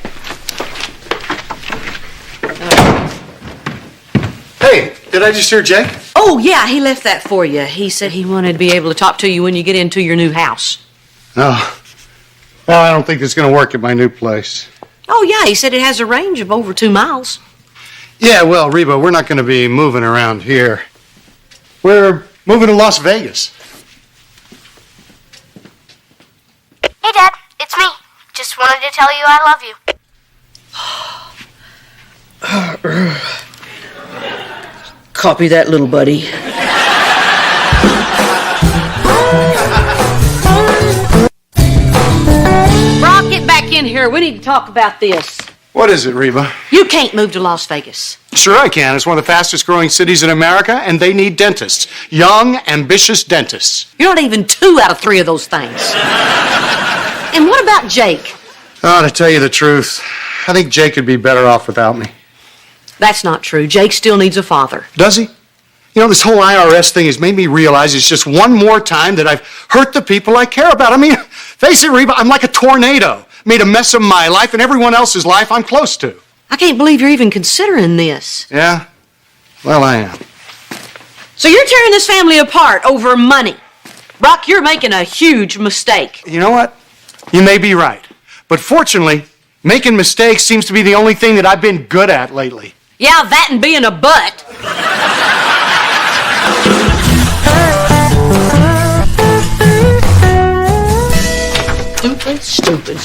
Hey, did I just hear Jake? Oh, yeah, he left that for you. He said he wanted to be able to talk to you when you get into your new house. Oh. Well, I don't think it's going to work at my new place. Oh, yeah, he said it has a range of over 2 miles. Yeah, well, Reba, we're not going to be moving around here. We're moving to Las Vegas. Hey, Dad, it's me. Just wanted to tell you I love you. Copy that, little buddy. Rob, get back in here. We need to talk about this. What is it, Reba? You can't move to Las Vegas. Sure I can. It's one of the fastest growing cities in America, and they need dentists. Young, ambitious dentists. You're not even 2 out of 3 of those things. And what about Jake? Oh, to tell you the truth, I think Jake would be better off without me. That's not true. Jake still needs a father. Does he? You know, this whole IRS thing has made me realize it's just one more time that I've hurt the people I care about. I mean, face it, Reba, I'm like a tornado. Made a mess of my life and everyone else's life I'm close to. I can't believe you're even considering this. Yeah? Well, I am. So you're tearing this family apart over money. Brock, you're making a huge mistake. You know what? You may be right. But fortunately, making mistakes seems to be the only thing that I've been good at lately. Yeah, that and being a butt. Stupid.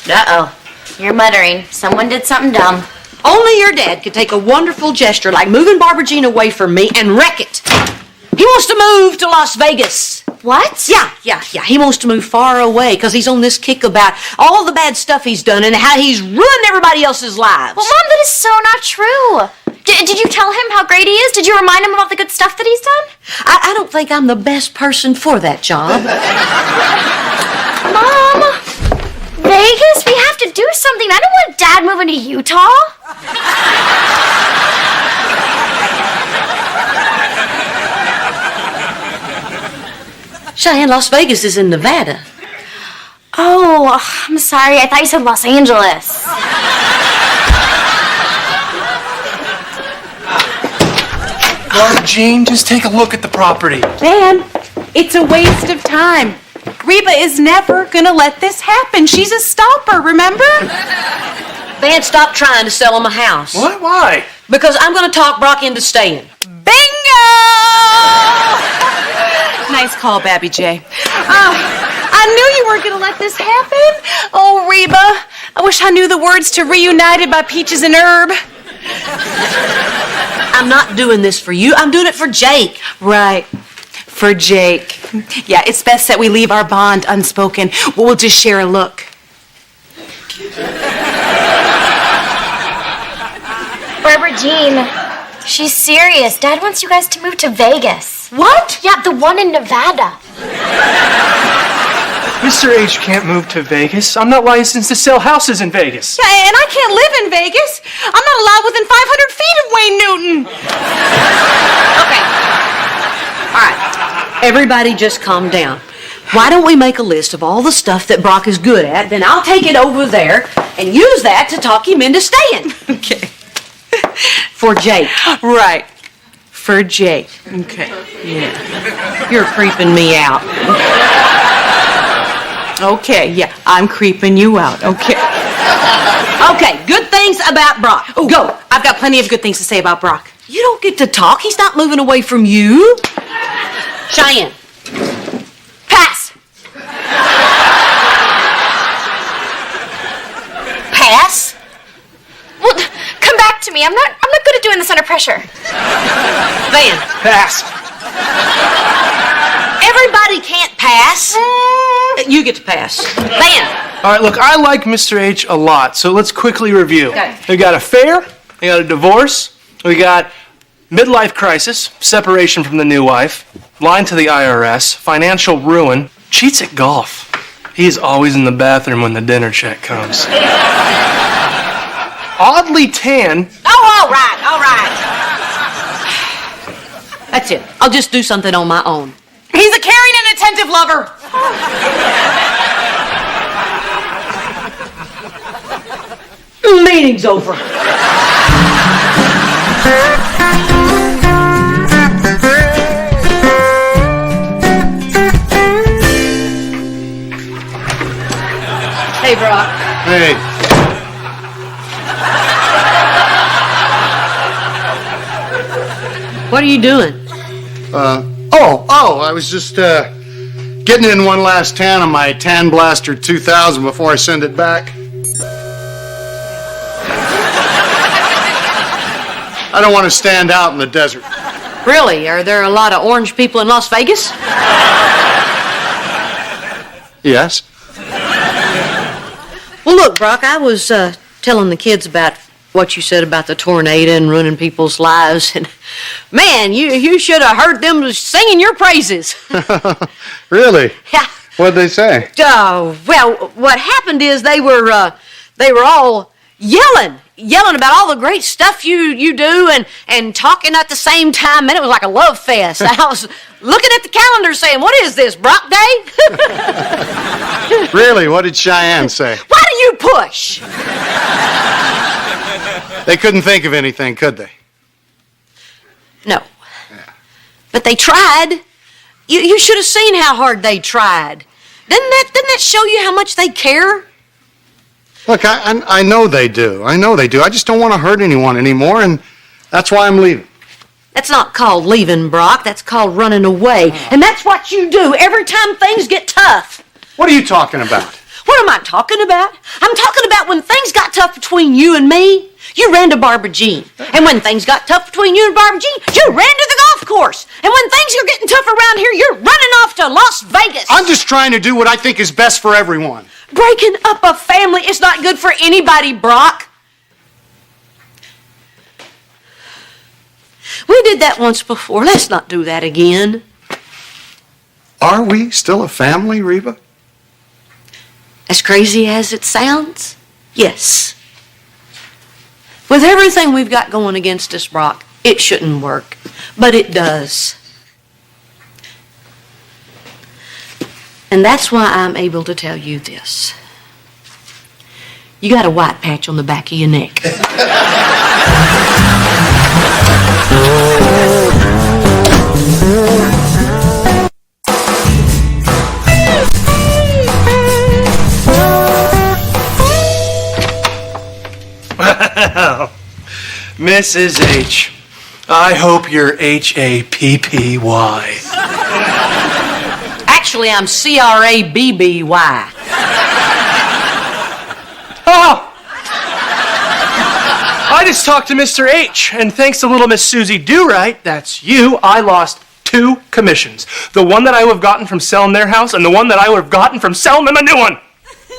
Uh-oh. You're muttering. Someone did something dumb. Only your dad could take a wonderful gesture like moving Barbara Jean away from me and wreck it. He wants to move to Las Vegas. What? Yeah. He wants to move far away because he's on this kick about all the bad stuff he's done and how he's ruined everybody else's lives. Well, Mom, that is so not true. Did you tell him how great he is? Did you remind him about the good stuff that he's done? I don't think I'm the best person for that job. Mom, Vegas? We have to do something. I don't want Dad moving to Utah. Cheyenne, Las Vegas is in Nevada. Oh, I'm sorry. I thought you said Los Angeles. Barbara Jean, just take a look at the property. Van, it's a waste of time. Reba is never gonna let this happen. She's a stopper, remember? Van, stop trying to sell him a house. What? Why? Because I'm going to talk Brock into staying. Bingo! Nice call, Babby J. I knew you weren't gonna let this happen. Oh, Reba, I wish I knew the words to Reunited by Peaches and Herb. I'm not doing this for you. I'm doing it for Jake. Right. For Jake. Yeah, it's best that we leave our bond unspoken. We'll just share a look. Barbara Jean, she's serious. Dad wants you guys to move to Vegas. What? Yeah, the one in Nevada. Mr. H can't move to Vegas. I'm not licensed to sell houses in Vegas. Yeah, and I can't live in Vegas. I'm not allowed within 500 feet of Wayne Newton. Okay. All right. Everybody just calm down. Why don't we make a list of all the stuff that Brock is good at, then I'll take it over there and use that to talk him into staying. Okay. For Jake. Right. For Jake. Okay. Yeah. You're creeping me out. Okay, yeah, I'm creeping you out. Okay. Okay, good things about Brock. Ooh, go. I've got plenty of good things to say about Brock. You don't get to talk. He's not moving away from you. Cheyenne. Pass. Pass? Well, come back to me. I'm not good at doing this under pressure. Van. Pass. Everybody can't pass. You get to pass. Van. All right, look, I like Mr. H a lot, so let's quickly review. Okay. We got affair, we got a divorce, we got midlife crisis, separation from the new wife, line to the IRS, financial ruin, cheats at golf. He's always in the bathroom when the dinner check comes. Oddly tan. Oh, all right. That's it. I'll just do something on my own. He's a caring and attentive lover. Meeting's over. Hey, Brock. Hey. What are you doing? I was just, getting in one last tan on my Tan Blaster 2000 before I send it back. I don't want to stand out in the desert. Really? Are there a lot of orange people in Las Vegas? Yes? Well, look, Brock, I was telling the kids about what you said about the tornado and ruining people's lives, and man, you should have heard them singing your praises. Really? Yeah. What'd they say? Well, what happened is they were all yelling about all the great stuff you do and talking at the same time, and it was like a love fest. I was looking at the calendar saying, what is this, Brock Day? Really? What did Cheyenne say? Why do you push? They couldn't think of anything, could they? No. Yeah. But they tried. You should have seen how hard they tried. Didn't that show you how much they care? Look, I know they do. I know they do. I just don't want to hurt anyone anymore, and that's why I'm leaving. That's not called leaving, Brock. That's called running away. And that's what you do every time things get tough. What are you talking about? What am I talking about? I'm talking about when things got tough between you and me. You ran to Barbara Jean. And when things got tough between you and Barbara Jean, you ran to the golf course. And when things are getting tough around here, you're running off to Las Vegas. I'm just trying to do what I think is best for everyone. Breaking up a family is not good for anybody, Brock. We did that once before. Let's not do that again. Are we still a family, Reba? As crazy as it sounds, yes. With everything we've got going against us, Brock, it shouldn't work, but it does. And that's why I'm able to tell you this. You got a white patch on the back of your neck. Wow. Mrs. H, I hope you're Happy. Actually, I'm Crabby. Oh! I just talked to Mr. H, and thanks to little Miss Susie Do-Right, that's you, I lost 2 commissions. The one that I would have gotten from selling their house, and the one that I would have gotten from selling them a new one.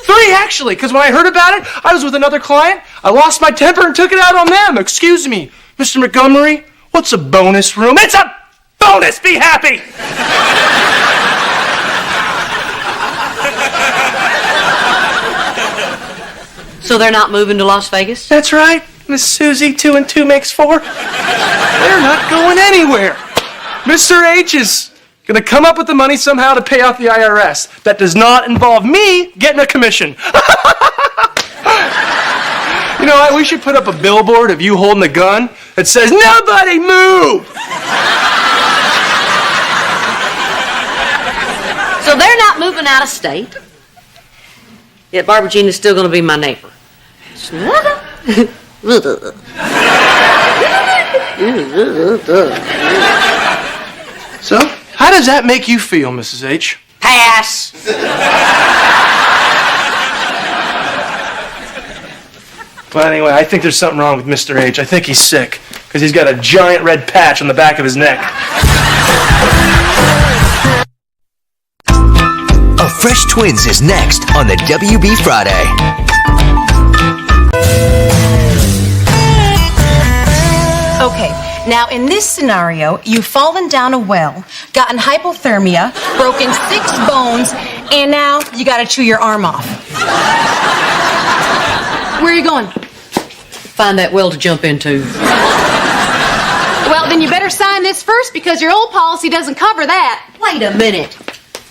3, actually, because when I heard about it, I was with another client, I lost my temper and took it out on them. Excuse me, Mr. Montgomery, what's a bonus room? It's a bonus! Be happy! So they're not moving to Las Vegas? That's right, Miss Susie. 2 and 2 makes 4. They're not going anywhere. Mr. H is going to come up with the money somehow to pay off the IRS. That does not involve me getting a commission. You know what? We should put up a billboard of you holding a gun that says, "Nobody move!" So they're not moving out of state. Yet Barbara Jean is still going to be my neighbor. So, how does that make you feel, Mrs. H? Pass. Well, anyway, I think there's something wrong with Mr. H. I think he's sick, because he's got a giant red patch on the back of his neck. A Fresh Twins is next on the WB Friday. Okay, now in this scenario, you've fallen down a well, gotten hypothermia, broken 6 bones, and now you gotta chew your arm off. Where are you going? Find that well to jump into. Well, then you better sign this first because your old policy doesn't cover that. Wait a minute.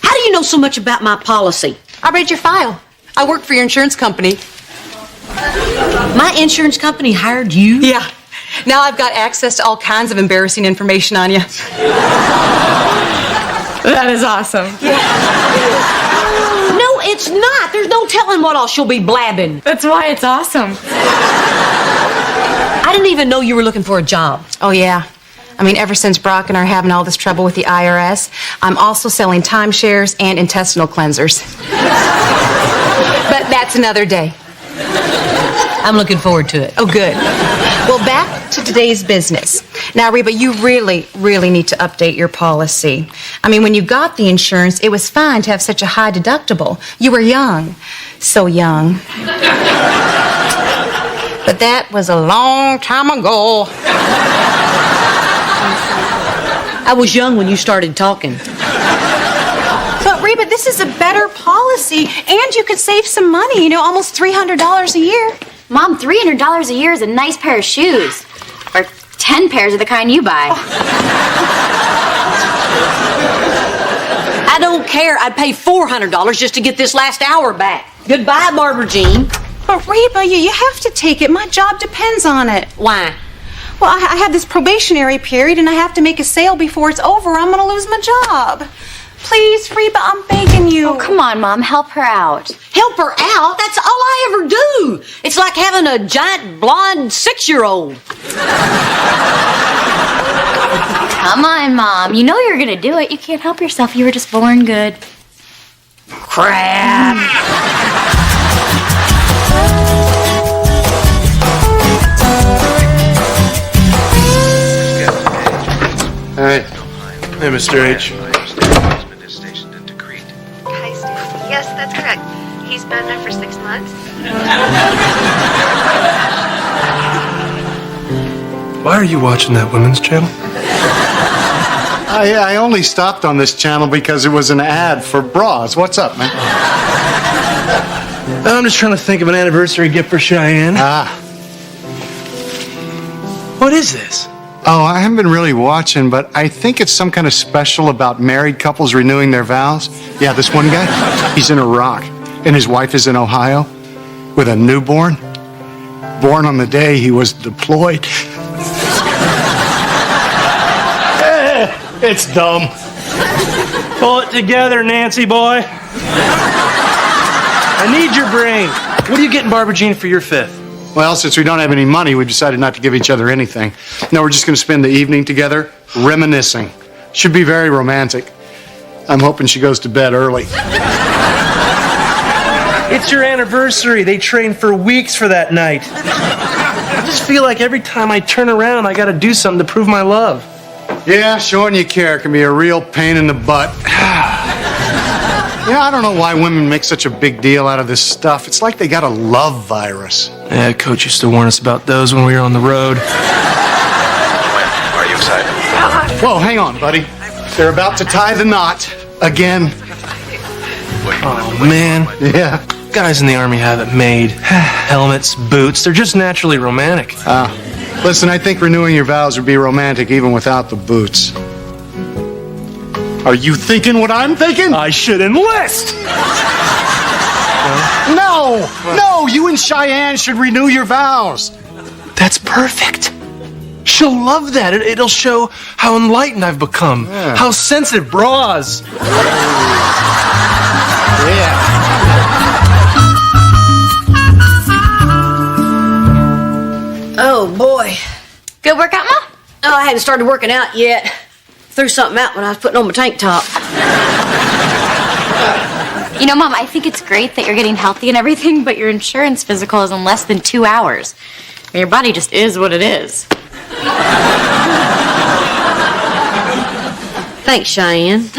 How do you know so much about my policy? I read your file. I work for your insurance company. My insurance company hired you? Yeah. Now I've got access to all kinds of embarrassing information on you. That is awesome. No, it's not. There's no telling what all she'll be blabbing. That's why it's awesome. I didn't even know you were looking for a job. Oh, yeah. I mean, ever since Brock and I are having all this trouble with the IRS, I'm also selling timeshares and intestinal cleansers. But that's another day. I'm looking forward to it. Oh, good. Well, back to today's business. Now, Reba, you really, really need to update your policy. I mean, when you got the insurance, it was fine to have such a high deductible. You were young. so young. But that was a long time ago. I was young when you started talking. But Reba, this is a better policy, and you could save some money, almost $300 a year. Mom, $300 a year is a nice pair of shoes. Or 10 pairs of the kind you buy. I don't care. I'd pay $400 just to get this last hour back. Goodbye, Barbara Jean. But Reba, you have to take it. My job depends on it. Why? Well, I have this probationary period, and I have to make a sale before it's over. I'm going to lose my job. Please, Reba, I'm begging you. Oh, come on, Mom. Help her out. Help her out? That's all I ever do. It's like having a giant blonde 6-year-old. Come on, Mom. You know you're going to do it. You can't help yourself. You were just born good. Crap. Hey. Hey, Mr. H. Hi, Stu. Yes, that's correct. He's been there for 6 months. Why are you watching that women's channel? I only stopped on this channel because it was an ad for bras. What's up, man? I'm just trying to think of an anniversary gift for Cheyenne. What is this? Oh, I haven't been really watching, but I think it's some kind of special about married couples renewing their vows. Yeah, this one guy, he's in Iraq, and his wife is in Ohio with a newborn, born on the day he was deployed. It's dumb. Pull it together, Nancy boy. I need your brain. What are you getting Barbara Jean for your 5th? Well, since we don't have any money, we decided not to give each other anything. No, we're just going to spend the evening together, reminiscing. Should be very romantic. I'm hoping she goes to bed early. It's your anniversary. They trained for weeks for that night. I just feel like every time I turn around, I got to do something to prove my love. Yeah, showing you care can be a real pain in the butt. I don't know why women make such a big deal out of this stuff. It's like they got a love virus. Yeah, Coach used to warn us about those when we were on the road. Are you excited? Whoa, hang on, buddy. They're about to tie the knot again. Oh, man. Yeah. Guys in the Army have it made. Helmets, boots, they're just naturally romantic. Listen, I think renewing your vows would be romantic even without the boots. Are you thinking what I'm thinking? I should enlist! No, you and Cheyenne should renew your vows. That's perfect. She'll love that. It'll show how enlightened I've become. Yeah. How sensitive bras. Yeah. Oh, boy. Good workout, Mom? Oh, I hadn't started working out yet. Threw something out when I was putting on my tank top. You know, Mom, I think it's great that you're getting healthy and everything, but your insurance physical is in less than 2 hours. I mean, your body just is what it is. Thanks, Cheyenne. Who's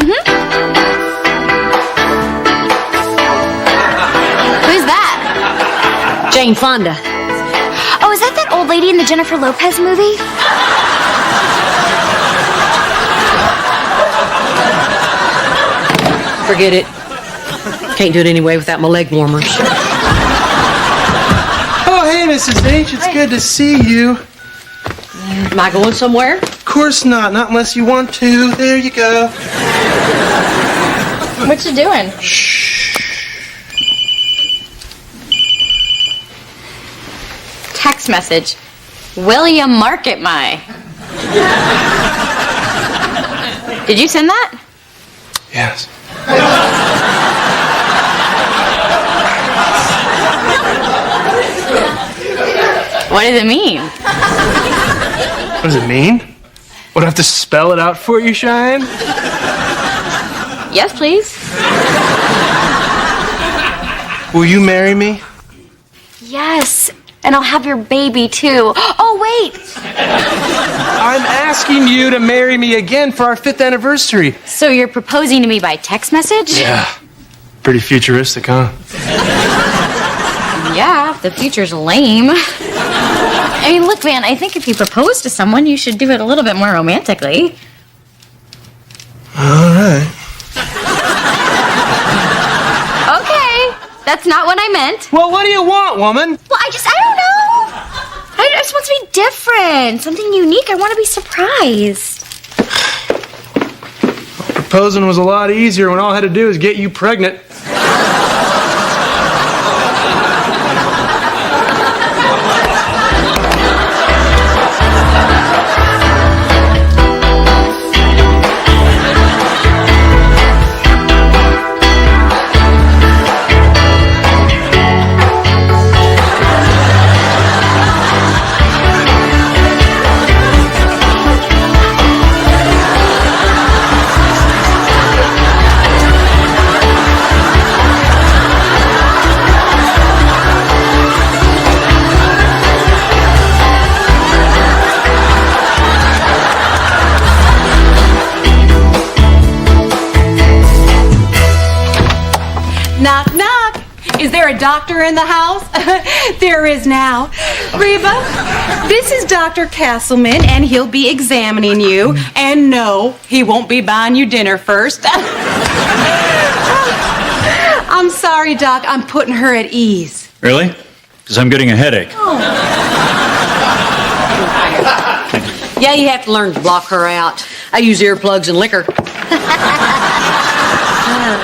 that? Jane Fonda. Oh, is that old lady in the Jennifer Lopez movie? Forget it. Can't do it anyway without my leg warmers. Oh, hey, Mrs. H. It's good to see you. Am I going somewhere? Of course not. Not unless you want to. There you go. What you doing? Shh. Text message. Will you market my? Did you send that? Yes. What does it mean? What does it mean? Would I have to spell it out for you, Cheyenne? Yes, please. Will you marry me? Yes, and I'll have your baby too. Oh, wait. I'm asking you to marry me again for our 5th anniversary. So you're proposing to me by text message? Yeah. Pretty futuristic, huh? Yeah, the future's lame. I mean, look, Van, I think if you propose to someone, you should do it a little bit more romantically. All right. Okay, that's not what I meant. Well, what do you want, woman? Well, I don't know. I just want to be different, something unique. I want to be surprised. Proposing was a lot easier when all I had to do was get you pregnant. Knock, knock. Is there a doctor in the house? There is now. Reba, this is Dr. Castleman, and he'll be examining you. And no, he won't be buying you dinner first. I'm sorry, Doc. I'm putting her at ease. Really? Because I'm getting a headache. Yeah, you have to learn to block her out. I use earplugs and liquor.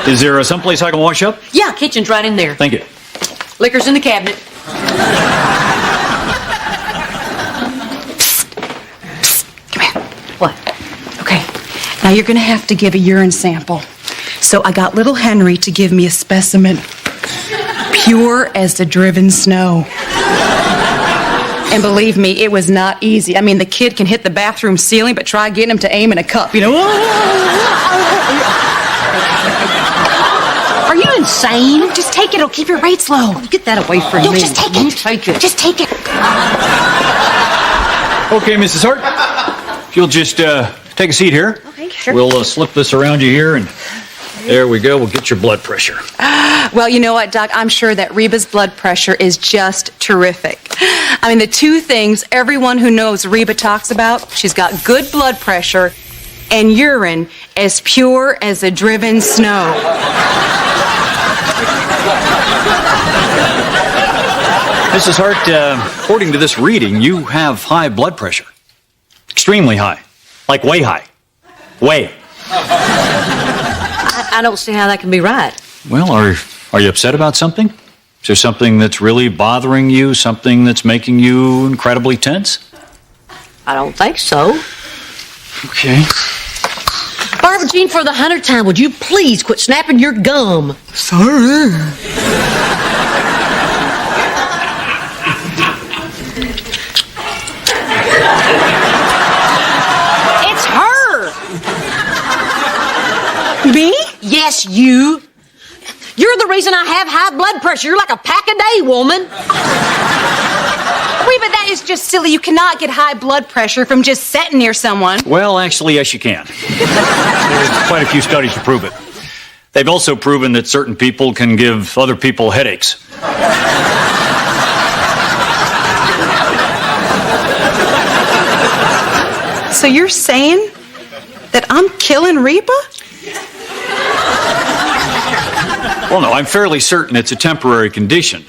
Is there someplace I can wash up? Yeah, kitchen's right in there. Thank you. Liquor's in the cabinet. Come here. What? Okay. Now you're going to have to give a urine sample. So I got little Henry to give me a specimen. Pure as the driven snow. And believe me, it was not easy. I mean, the kid can hit the bathroom ceiling, but try getting him to aim in a cup, you know? Are you insane? Just take it. It'll keep your rates low. Oh, get that away from me. Just take it. Take it. Just take it. Okay, Mrs. Hart. If you'll just take a seat here. Okay, sure. We'll slip this around you here, and there we go. We'll get your blood pressure. Well, you know what, Doc? I'm sure that Reba's blood pressure is just terrific. I mean, the two things everyone who knows Reba talks about, she's got good blood pressure and urine as pure as the driven snow. Mrs. Hart, according to this reading, you have high blood pressure. Extremely high. Like way high. Way. I don't see how that can be right. Well, are you upset about something? Is there something that's really bothering you? Something that's making you incredibly tense? I don't think so. Okay. Barbara Jean, for the 100th time, would you please quit snapping your gum? Sorry. It's her! Me? Yes, you. You're the reason I have high blood pressure. You're like a pack-a-day woman. Wait, but that is just silly. You cannot get high blood pressure from just sitting near someone. Well, actually, yes, you can. There's quite a few studies to prove it. They've also proven that certain people can give other people headaches. So you're saying that I'm killing Reba? Well, no, I'm fairly certain it's a temporary condition.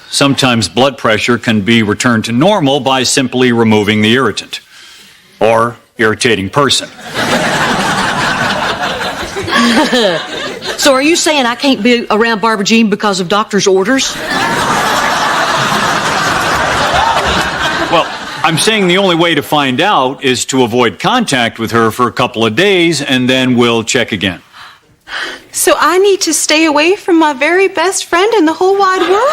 Sometimes blood pressure can be returned to normal by simply removing the irritant or irritating person. So are you saying I can't be around Barbara Jean because of doctor's orders? Well, I'm saying the only way to find out is to avoid contact with her for a couple of days, and then we'll check again. So I need to stay away from my very best friend in the whole wide world?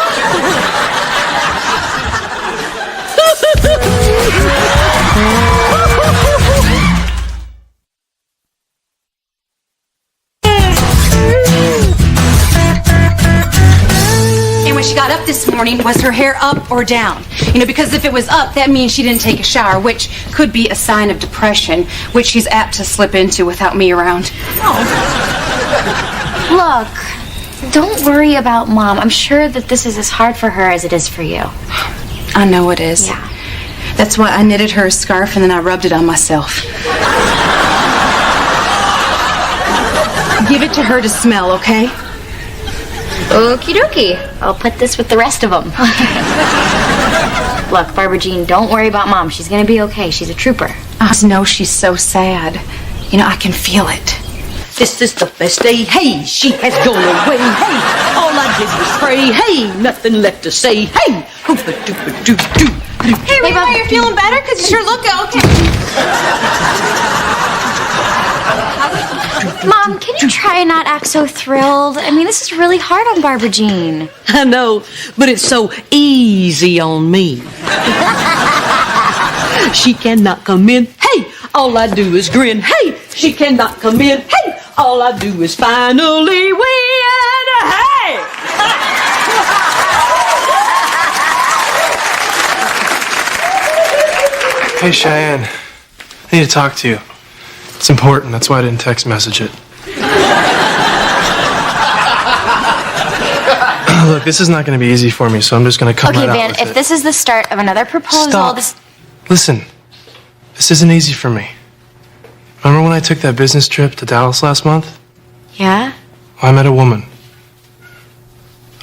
And when she got up this morning, was her hair up or down? You know, because if it was up, that means she didn't take a shower, which could be a sign of depression, which she's apt to slip into without me around. Look, Don't worry about Mom. I'm sure that this is as hard for her as it is for you. I know it is. Yeah. That's why I knitted her a scarf and then I rubbed it on myself. Give it to her to smell, okay? Okie dokie. I'll put this with the rest of them. Look, Barbara Jean, don't worry about Mom. She's gonna be okay. She's a trooper. I know she's so sad. You know, I can feel it. This is the best day. Hey, she has gone away. Hey, all I did was pray. Hey, nothing left to say. Hey, hoopa-doopa-doo-doo. Hey, Reba, you're feeling better? Because you sure look okay. Mom, can you try and not act so thrilled? I mean, this is really hard on Barbara Jean. I know, but it's so easy on me. She cannot come in. Hey, all I do is grin. Hey, she cannot come in. Hey, all I do is finally win. Hey! Hey, Cheyenne. I need to talk to you. It's important. That's why I didn't text message it. Look, this is not going to be easy for me, so I'm just going to come Okay, right Van, out with if it. this is the start of another proposal, Stop. Listen, this isn't easy for me. Remember when I took that business trip to Dallas last month? Yeah? I met a woman.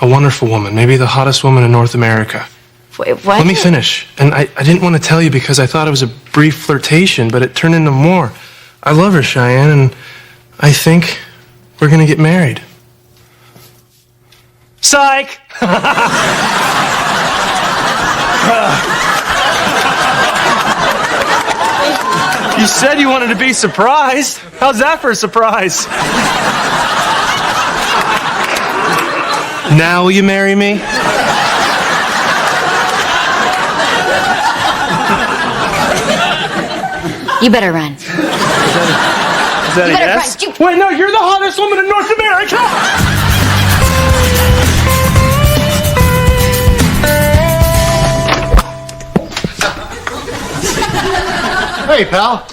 A wonderful woman, maybe the hottest woman in North America. Wait, what? Let me finish. And I didn't want to tell you because I thought it was a brief flirtation, but it turned into more. I love her, Cheyenne, and I think we're going to get married. Psych! You said you wanted to be surprised. How's that for a surprise? Now will you marry me? You better run. Is that You a better yes? run. Wait, no, you're the hottest woman in North America! Hey, pal.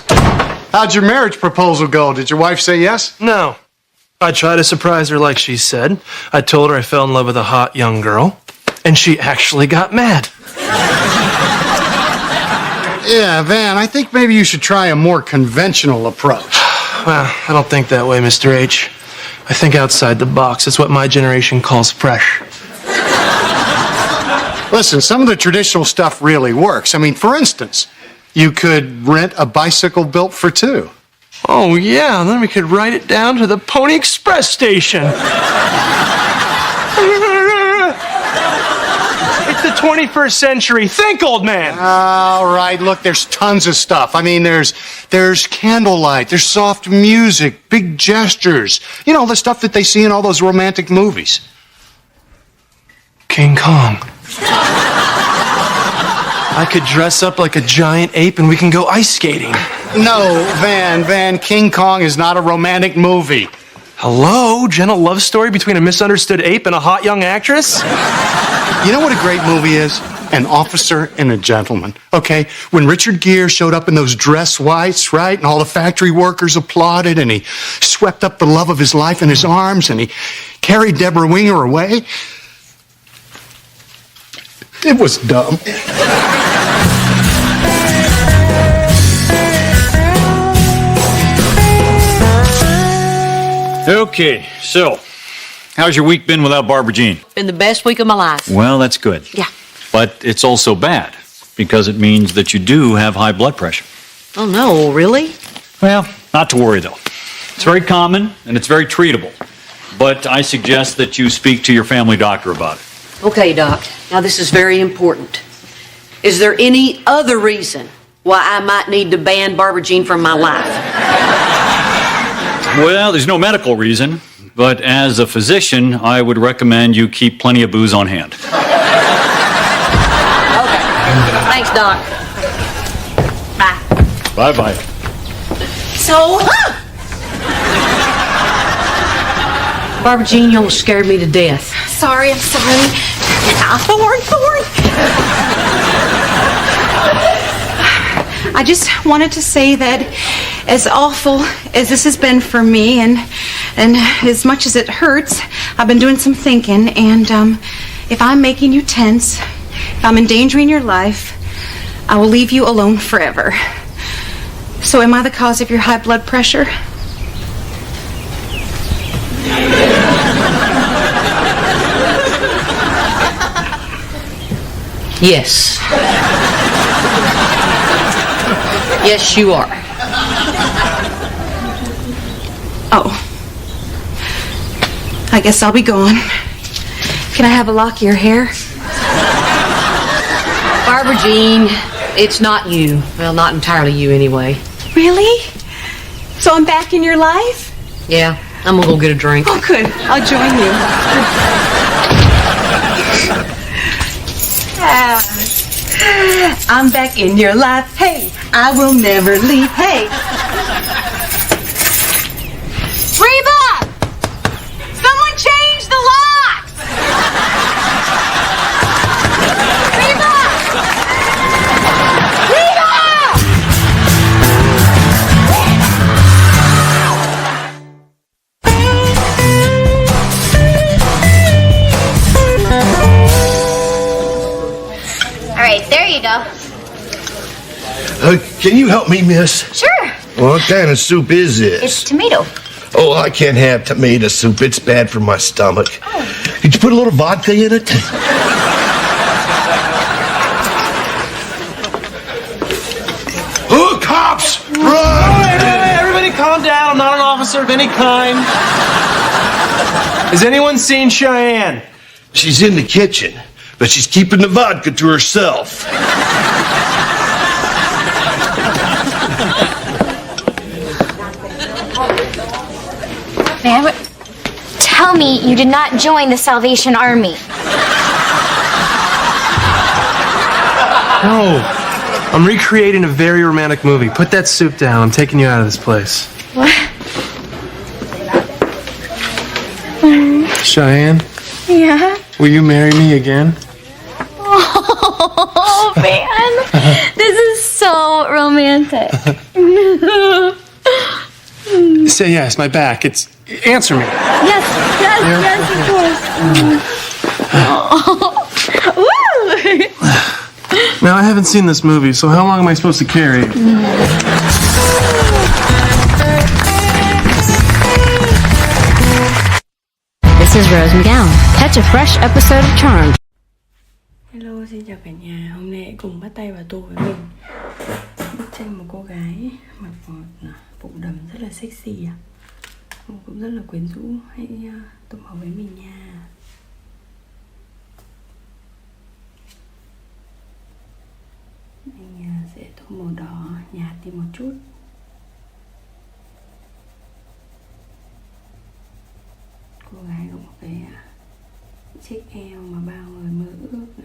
How'd your marriage proposal go? Did your wife say yes? No. I tried to surprise her like she said. I told her I fell in love with a hot young girl, and she actually got mad. Yeah, Van, I think maybe you should try a more conventional approach. Well, I don't think that way, Mr. H. I think outside the box. It's what my generation calls fresh. Listen, some of the traditional stuff really works. I mean, for instance, you could rent a bicycle built for two. Oh, yeah, and then we could ride it down to the Pony Express station. It's the 21st century. Think, old man. All right, look, there's tons of stuff. I mean, there's candlelight, there's soft music, big gestures. You know, the stuff that they see in all those romantic movies. King Kong. I could dress up like a giant ape and we can go ice skating. No, Van, King Kong is not a romantic movie. Hello? Gentle love story between a misunderstood ape and a hot young actress? You know what a great movie is? An Officer and a Gentleman. Okay, when Richard Gere showed up in those dress whites, right, and all the factory workers applauded, and he swept up the love of his life in his arms, and he carried Deborah Winger away. It was dumb. Okay, so how's your week been without Barbara Jean? Been the best week of my life. Well, that's good. Yeah. But it's also bad because it means that you do have high blood pressure. Oh, no, really? Well, not to worry though. It's very common and it's very treatable. But I suggest that you speak to your family doctor about it. Okay, Doc. Now, this is very important. Is there any other reason why I might need to ban Barbara Jean from my life? Well, there's no medical reason, but as a physician, I would recommend you keep plenty of booze on hand. Okay. Thanks, Doc. Bye. Bye-bye. So, Barbara Jean, you almost scared me to death. Sorry, I'm sorry. Thorn. I just wanted to say that as awful as this has been for me and as much as it hurts, I've been doing some thinking, and if I'm making you tense, if I'm endangering your life, I will leave you alone forever. So am I the cause of your high blood pressure? Yes. Yes, you are. Oh. I guess I'll be going. Can I have a lock of your hair? Barbara Jean, it's not you. Well, not entirely you anyway. Really? So I'm back in your life? Yeah, I'm gonna go get a drink. Oh, good. I'll join you. I'm back in your life. Hey, I will never leave. Hey. Reba! Someone change the locks! Reba! Reba! All right, there you go. Can you help me, miss? Sure. What kind of soup is this? It's tomato. Oh, I can't have tomato soup. It's bad for my stomach. Could you put a little vodka in it? Oh, cops! Run! Hey, everybody calm down. I'm not an officer of any kind. Has anyone seen Cheyenne? She's in the kitchen, but she's keeping the vodka to herself. Man, tell me you did not join the Salvation Army. No. I'm recreating a very romantic movie. Put that soup down. I'm taking you out of this place. What? Cheyenne, Yeah? will you marry me again? Oh, man. This is so romantic. Say yes, my back. Answer me. Yes, of course. Woo! Now, I haven't seen this movie, so how long am I supposed to carry? This is Rose McGowan. Catch a fresh episode of Charmed. Hello, xin chào cả nhà. Hôm nay cùng bắt tay vào tô với mình. Bức tranh một cô gái mặc một bụng đầm rất là sexy à. Cũng rất là quyến rũ. Hãy tô màu với mình nha. Anh sẽ tô màu đỏ nhạt đi một chút. Cô gái có một cái chiếc eo mà bao người mơ ước nè.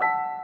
Bye.